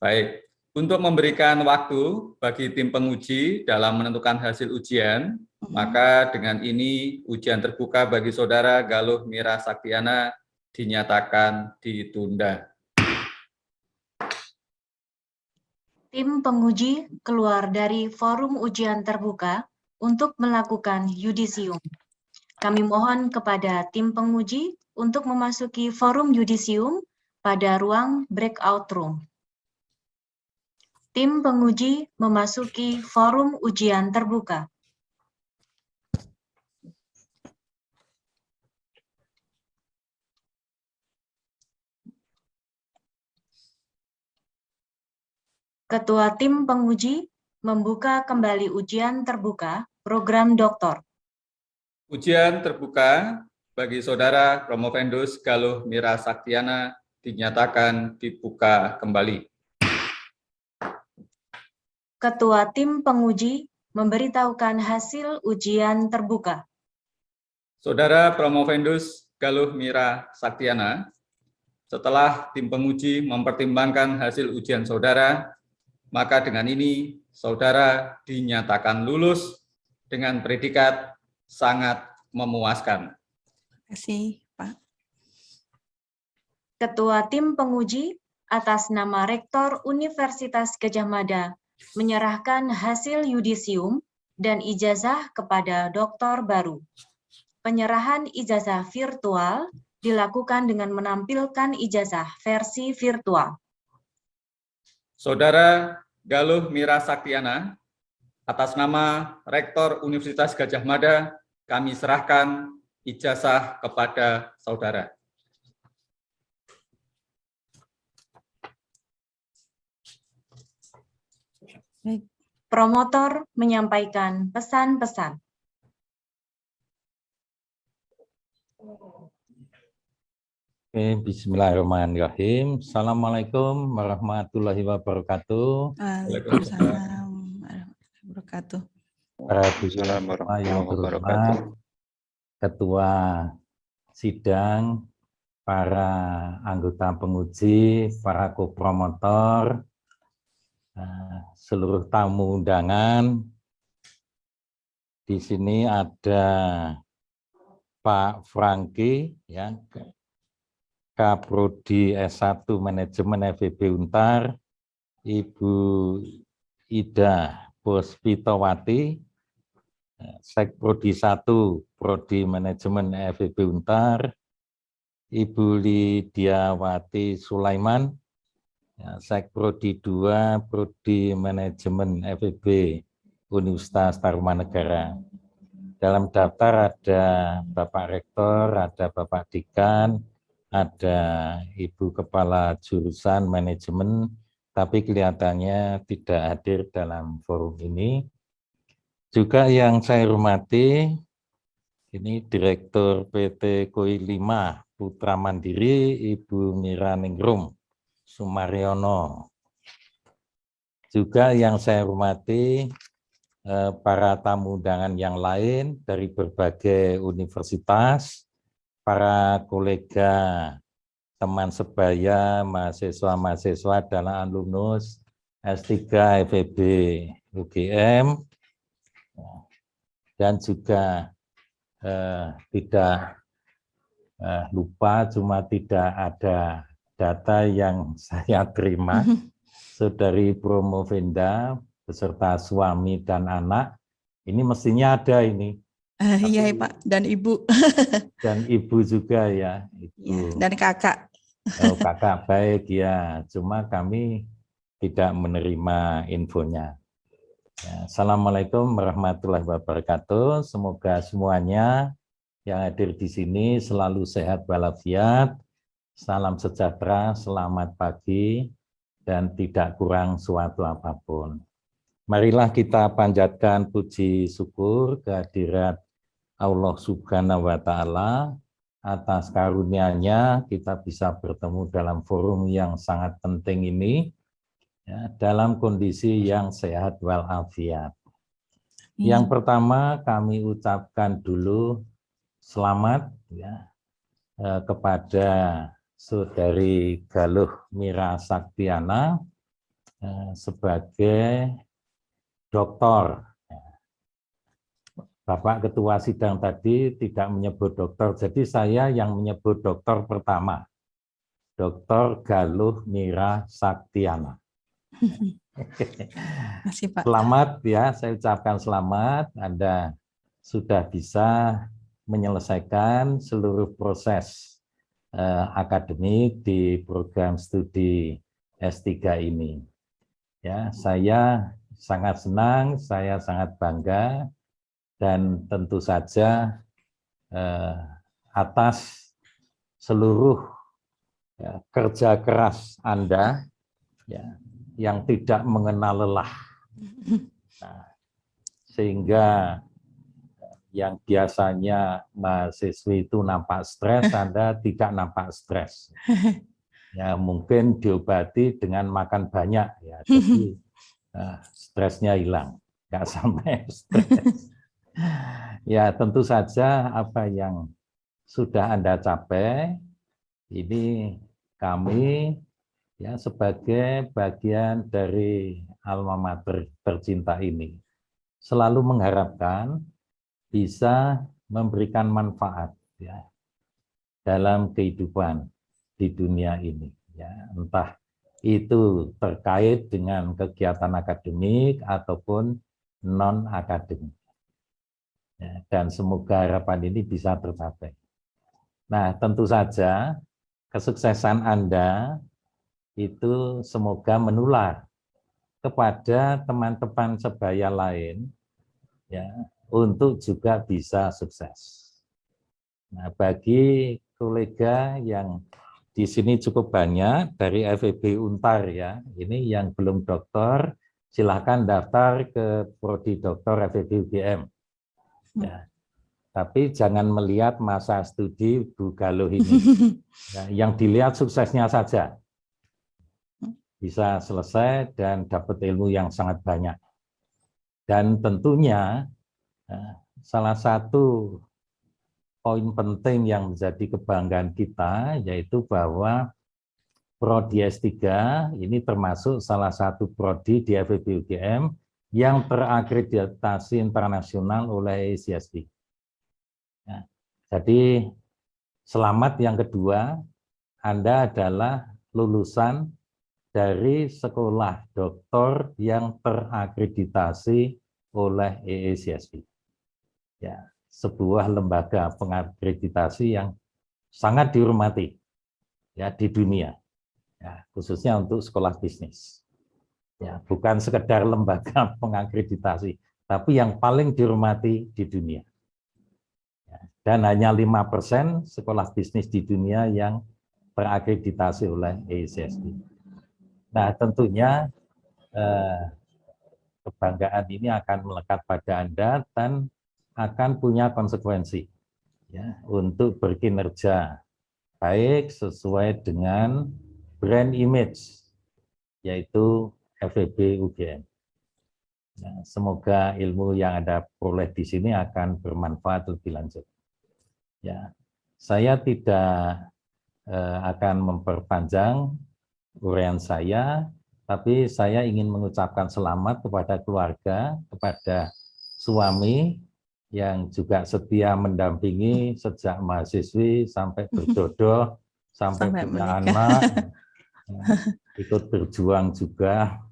Baik, untuk memberikan waktu bagi tim penguji dalam menentukan hasil ujian, maka dengan ini ujian terbuka bagi Saudara Galuh Mira Saktiana dinyatakan ditunda. Tim penguji keluar dari forum ujian terbuka untuk melakukan yudisium. Kami mohon kepada tim penguji untuk memasuki forum yudisium pada ruang breakout room. Tim penguji memasuki forum ujian terbuka. Ketua tim penguji membuka kembali ujian terbuka program doktor. Ujian terbuka bagi Saudara Promovendus Galuh Mira Saktiana dinyatakan dibuka kembali. Ketua tim penguji memberitahukan hasil ujian terbuka. Saudara Promovendus Galuh Mira Saktiana, setelah tim penguji mempertimbangkan hasil ujian Saudara, maka dengan ini Saudara dinyatakan lulus dengan predikat sangat memuaskan. Terima kasih, Pak. Ketua tim penguji atas nama Rektor Universitas Gadjah Mada menyerahkan hasil yudisium dan ijazah kepada doktor baru. Penyerahan ijazah virtual dilakukan dengan menampilkan ijazah versi virtual. Saudara Galuh Mira Saktiana, atas nama Rektor Universitas Gadjah Mada, kami serahkan ijazah kepada Saudara. Promotor menyampaikan pesan-pesan. Oke, bismillahirrahmanirrahim. Assalamualaikum warahmatullahi wabarakatuh. Waalaikumsalam warahmatullahi wabarakatuh. Para peserta yang terhormat, Ketua Sidang, para anggota penguji, para kopromotor, seluruh tamu undangan. Di sini ada Pak Franky, ya, Kaprodi S1 Manajemen FEB Untar, Ibu Ida Puspitowati, Sekprodi 1 Prodi Manajemen FEB Untar, Ibu Lidiawati Sulaiman, Sekprodi 2 Prodi Manajemen FEB Universitas Tarumanegara. Dalam daftar ada Bapak Rektor, ada Bapak Dekan, ada Ibu Kepala Jurusan Manajemen, tapi kelihatannya tidak hadir dalam forum ini. Juga yang saya hormati, ini Direktur PT Koi 5 Putra Mandiri, Ibu Mira Ningrum Sumaryono. Juga yang saya hormati, para tamu undangan yang lain dari berbagai universitas, para kolega, teman sebaya, mahasiswa-mahasiswa dan alumnus S3 FEB UGM, dan juga tidak lupa, cuma tidak ada data yang saya terima, Saudari Promovenda beserta suami dan anak, ini mestinya ada ini. Iya Pak, dan Ibu. Dan Ibu juga ya. Ibu. Ya, dan Kakak. Oh, Kakak baik ya, cuma kami tidak menerima infonya. Ya, Assalamualaikum warahmatullahi wabarakatuh. Semoga semuanya yang hadir di sini selalu sehat walafiat. Salam sejahtera, selamat pagi, dan tidak kurang suatu apapun. Marilah kita panjatkan puji syukur kehadirat Allah Subhanahu wa Ta'ala atas karunia-Nya kita bisa bertemu dalam forum yang sangat penting ini, ya, dalam kondisi yang sehat walafiat. Yang pertama kami ucapkan dulu selamat, ya, kepada Saudari Galuh Mira Saktiana sebagai doktor. Bapak Ketua Sidang tadi tidak menyebut dokter, jadi saya yang menyebut dokter pertama. Dr. Galuh Mira Saktiana. Masih, Pak. Selamat ya, saya ucapkan selamat. Anda sudah bisa menyelesaikan seluruh proses akademik di program studi S3 ini. Ya, saya sangat senang, saya sangat bangga, dan tentu saja atas seluruh kerja keras Anda ya, yang tidak mengenal lelah. Nah, sehingga yang biasanya mahasiswi itu nampak stres, Anda tidak nampak stres. Ya, mungkin diobati dengan makan banyak, ya, jadi stresnya hilang, nggak sampai stres. Ya, tentu saja apa yang sudah Anda capai, ini kami ya sebagai bagian dari alma mater tercinta ini selalu mengharapkan bisa memberikan manfaat ya dalam kehidupan di dunia ini ya, entah itu terkait dengan kegiatan akademik ataupun non akademik ya, dan semoga harapan ini bisa tercapai. Nah, tentu saja kesuksesan Anda itu semoga menular kepada teman-teman sebaya lain ya untuk juga bisa sukses. Nah, bagi kolega yang di sini cukup banyak dari FEB Untar ya, ini yang belum doktor silahkan daftar ke prodi doktor FEB UGM. Ya. Tapi jangan melihat masa studi Bu Galuh ini. Ya, yang dilihat suksesnya saja. Bisa selesai dan dapat ilmu yang sangat banyak. Dan tentunya salah satu poin penting yang menjadi kebanggaan kita yaitu bahwa prodi S3 ini termasuk salah satu prodi di FEB UGM yang terakreditasi internasional oleh ACSB. Ya, jadi selamat yang kedua, Anda adalah lulusan dari sekolah doktor yang terakreditasi oleh AACSB. Ya, sebuah lembaga pengakreditasi yang sangat dihormati ya di dunia. Ya, khususnya untuk sekolah bisnis. Ya, bukan sekedar lembaga pengakreditasi, tapi yang paling dihormati di dunia. Ya, dan hanya 5% sekolah bisnis di dunia yang terakreditasi oleh AACSB. Nah, tentunya kebanggaan ini akan melekat pada Anda dan akan punya konsekuensi ya, untuk berkinerja baik sesuai dengan brand image, yaitu FEB UGM. Ya, semoga ilmu yang Anda peroleh di sini akan bermanfaat lebih lanjut. Ya, saya tidak akan memperpanjang uraian saya, tapi saya ingin mengucapkan selamat kepada keluarga, kepada suami yang juga setia mendampingi sejak mahasiswi sampai berjodoh, sampai punya anak, ikut berjuang juga,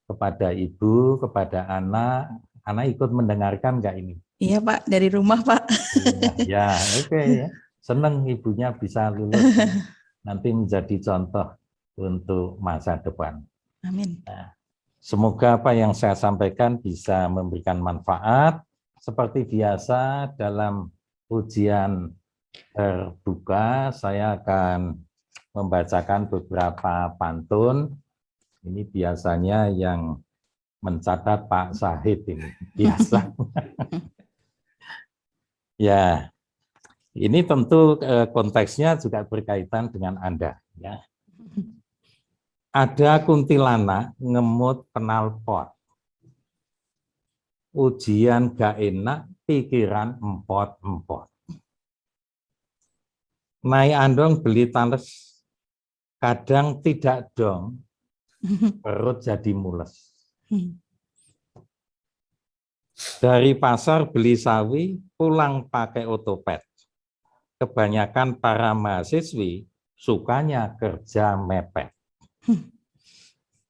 kepada ibu, kepada anak ikut mendengarkan nggak ini? Iya Pak, dari rumah Pak. Ya, oke ya. Senang ibunya bisa lulus, nanti menjadi contoh untuk masa depan. Amin. Nah, semoga apa yang saya sampaikan bisa memberikan manfaat. Seperti biasa dalam ujian terbuka, saya akan membacakan beberapa pantun. Ini biasanya yang mencatat Pak Sahid ini biasa. Ya, ini tentu konteksnya juga berkaitan dengan Anda. Ya. Ada kuntilanak ngemut knalpot. Ujian gak enak, pikiran empot-empot. naik andong beli tales, kadang tidak dong, perut jadi mules. Dari pasar beli sawi, pulang pakai otopet. Kebanyakan para mahasiswi sukanya kerja mepet.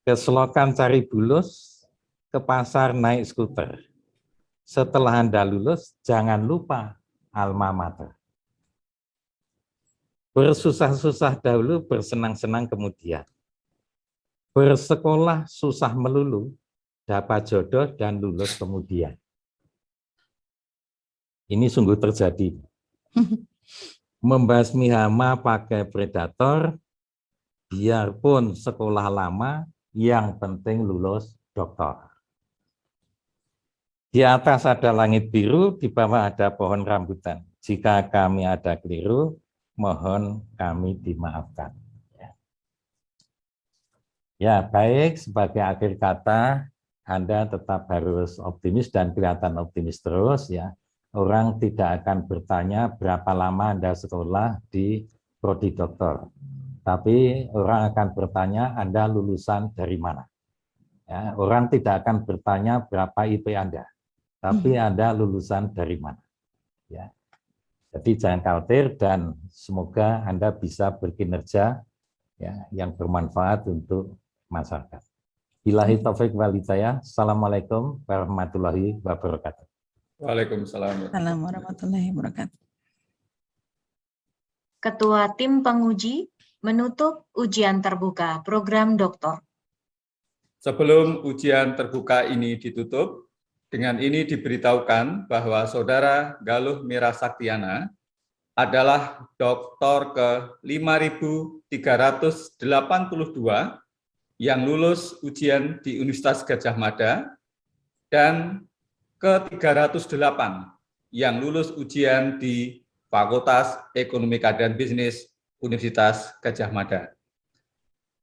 Keselokan cari bulus, ke pasar naik skuter. Setelah Anda lulus, jangan lupa alma mater. Bersusah-susah dahulu, bersenang-senang kemudian. Bersekolah susah melulu, dapat jodoh dan lulus kemudian. Ini sungguh terjadi. Membasmi hama pakai predator, biarpun sekolah lama, yang penting lulus doktor. Di atas ada langit biru, di bawah ada pohon rambutan. Jika kami ada keliru, mohon kami dimaafkan. Ya, baik, sebagai akhir kata, Anda tetap harus optimis dan kelihatan optimis terus ya. Orang tidak akan bertanya berapa lama Anda sekolah di prodi doktor. Tapi orang akan bertanya Anda lulusan dari mana. Ya, orang tidak akan bertanya berapa IP Anda. Tapi Anda lulusan dari mana. Ya. Jadi jangan khawatir dan semoga Anda bisa berkinerja ya, yang bermanfaat untuk masyarakat. Billahi taufik wal hidayah. Assalamualaikum warahmatullahi wabarakatuh. Waalaikumsalam. Assalamualaikum warahmatullahi wabarakatuh. Ketua Tim Penguji menutup ujian terbuka program doktor. Sebelum ujian terbuka ini ditutup, dengan ini diberitahukan bahwa Saudara Galuh Mira Saktiana adalah doktor ke-5.382 yang lulus ujian di Universitas Gadjah Mada dan ke-308 yang lulus ujian di Fakultas Ekonomika dan Bisnis Universitas Gadjah Mada.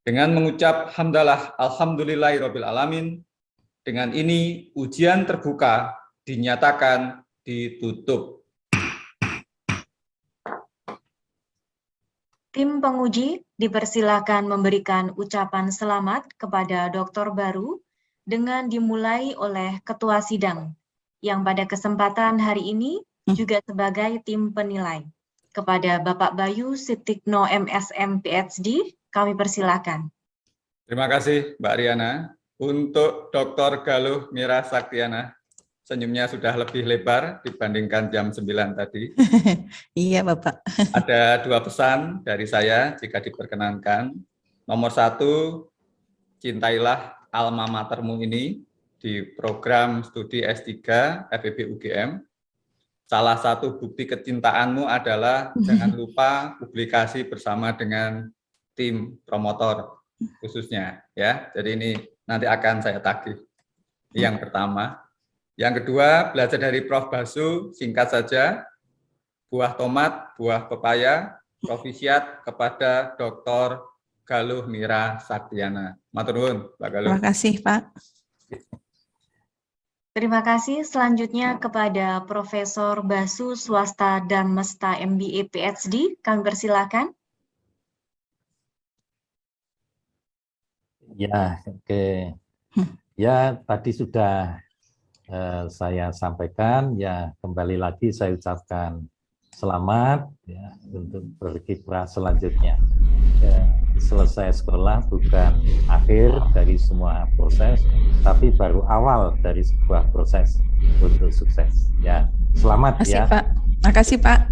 Dengan mengucap hamdalah alhamdulillahirabbil alamin, dengan ini ujian terbuka dinyatakan ditutup. Tim penguji dipersilakan memberikan ucapan selamat kepada doktor baru dengan dimulai oleh ketua sidang yang pada kesempatan hari ini juga sebagai tim penilai. Kepada Bapak Bayu Sitikno MSM PhD, kami persilakan. Terima kasih Mbak Riana. Untuk Dr. Galuh Mira Saktiana, senyumnya sudah lebih lebar dibandingkan jam 9 tadi. Iya Bapak. Ada 2 pesan dari saya jika diperkenankan. Nomor 1, cintailah alma matermu ini di program studi S3 FEB UGM. Salah satu bukti kecintaanmu adalah jangan lupa publikasi bersama dengan tim promotor khususnya ya. Jadi ini nanti akan saya tagih. Yang pertama. Yang kedua, belajar dari Prof. Basu, singkat saja. Buah tomat, buah pepaya, profisiat kepada Dr. Galuh Mira Saktiana. Matur nuwun, Pak Galuh. Terima kasih, Pak. Terima kasih. Selanjutnya kepada Profesor Basu Swasta Dharmesta MBA PhD, kami persilakan. Ya, oke. Ya, tadi sudah saya sampaikan, ya kembali lagi saya ucapkan selamat ya untuk berkiprah selanjutnya. Ya, selesai sekolah bukan akhir dari semua proses, tapi baru awal dari sebuah proses untuk sukses. Ya, selamat Makasih, ya. Pak. Makasih, Pak.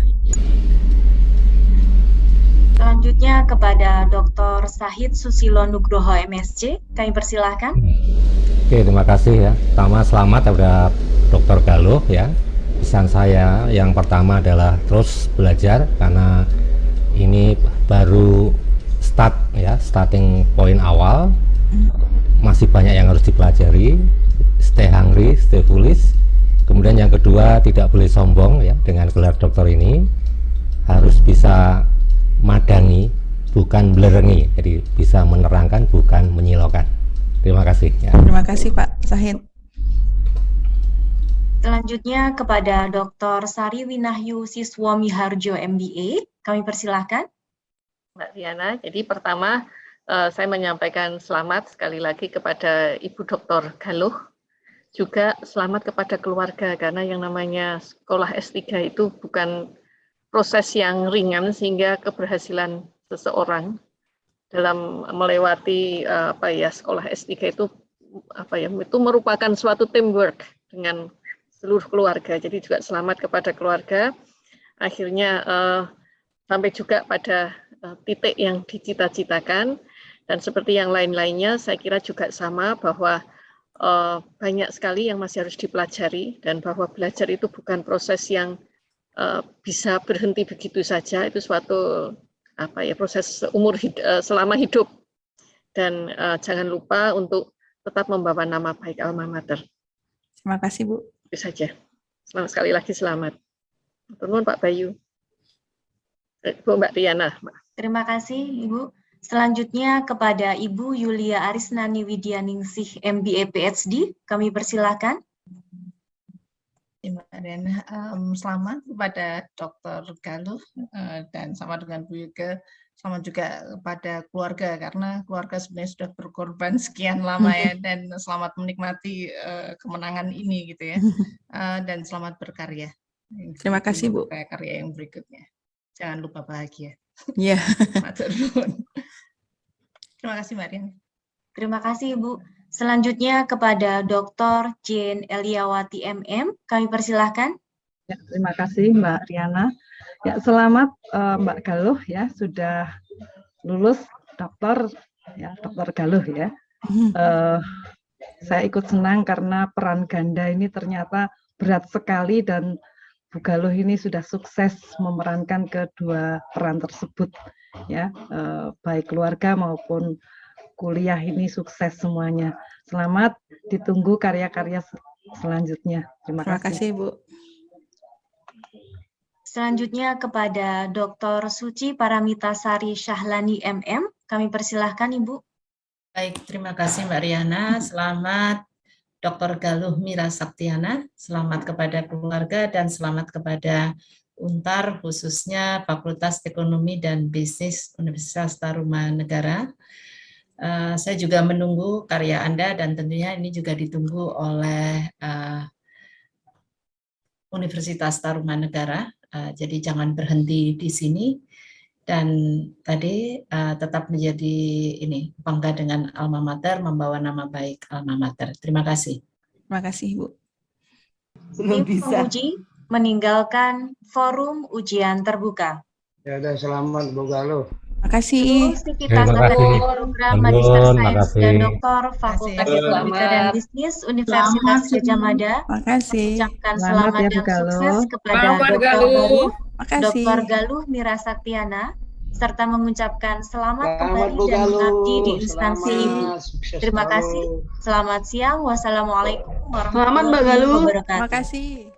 Selanjutnya kepada Dr. Sahid Susilo Nugroho MSc, kami persilahkan. Oke, terima kasih ya. Pertama selamat kepada Dr. Galuh ya. Pesan saya yang pertama adalah terus belajar karena ini baru start ya, starting point awal. Masih banyak yang harus dipelajari. Stay hungry, stay foolish. Kemudian yang kedua tidak boleh sombong ya dengan gelar doktor ini. Harus bisa madangi bukan belerengi, jadi bisa menerangkan bukan menyilaukan. Terima kasih ya. Terima kasih Pak Sahid. Selanjutnya kepada Dr. Sari Winahyu Siswo Miharjo MBA, kami persilahkan. Mbak Diana, jadi pertama saya menyampaikan selamat sekali lagi kepada Ibu Dr. Galuh, juga selamat kepada keluarga, karena yang namanya sekolah S3 itu bukan proses yang ringan, sehingga keberhasilan seseorang dalam melewati sekolah S3 itu itu merupakan suatu teamwork dengan seluruh keluarga. Jadi juga selamat kepada keluarga. Akhirnya sampai juga pada titik yang dicita-citakan, dan seperti yang lain-lainnya saya kira juga sama bahwa banyak sekali yang masih harus dipelajari, dan bahwa belajar itu bukan proses yang bisa berhenti begitu saja. Itu suatu proses selama hidup, dan jangan lupa untuk tetap membawa nama baik alma mater. Terima kasih, Bu. Itu saja. Selamat sekali lagi, selamat. Turun Pak Bayu. Bu Mbak Riana. Terima kasih, Ibu. Selanjutnya kepada Ibu Yulia Arisnani Widyaningsih MBA PhD, kami persilahkan. Mbak Riana, selamat kepada Dr. Galuh dan sama dengan Bu Yuke. Selamat juga kepada keluarga, karena keluarga sebenarnya sudah berkorban sekian lama ya, dan selamat menikmati kemenangan ini gitu ya, dan selamat berkarya. Terima kasih, Bu. Karya yang berikutnya. Jangan lupa bahagia. Iya. Terima kasih, Mbak Riana. Terima kasih, Ibu. Selanjutnya kepada Dr. Jane Eliawati MM, kami persilahkan. Ya, terima kasih Mbak Riana. Ya, selamat Mbak Galuh ya, sudah lulus dokter ya, Dr. Galuh ya. Saya ikut senang karena peran ganda ini ternyata berat sekali, dan Bu Galuh ini sudah sukses memerankan kedua peran tersebut ya, baik keluarga maupun kuliah ini sukses semuanya. Selamat, ditunggu karya-karya selanjutnya. Terima kasih, Bu. Selanjutnya kepada Dr. Suci Paramita Sari Syahlani MM, kami persilahkan Ibu. Baik, terima kasih Mbak Riana. Selamat Dr. Galuh Mira Saktiana, selamat kepada keluarga dan selamat kepada UNTAR, khususnya Fakultas Ekonomi dan Bisnis Universitas Tarumanegara. Saya juga menunggu karya Anda, dan tentunya ini juga ditunggu oleh Universitas Tarumanegara. Jadi jangan berhenti di sini, dan tadi tetap menjadi bangga dengan alma mater, membawa nama baik alma mater. Terima kasih. Terima kasih, Bu. Belum bisa. Penguji meninggalkan forum ujian terbuka. Ya, dan selamat Bu Galuh. Terima kasih. Sivitas Program Magister Sains dan Doktor Fakultas Ekonomika dan Bisnis Universitas Gadjah Mada. Terima kasih. Mengucapkan selamat dan sukses kepada Dr. Galuh Mira Saktiana, serta mengucapkan selamat kembali dan mengabdi di instansi ini. Terima kasih. Selamat siang. Wassalamualaikum warahmatullahi wabarakatuh. Terima kasih.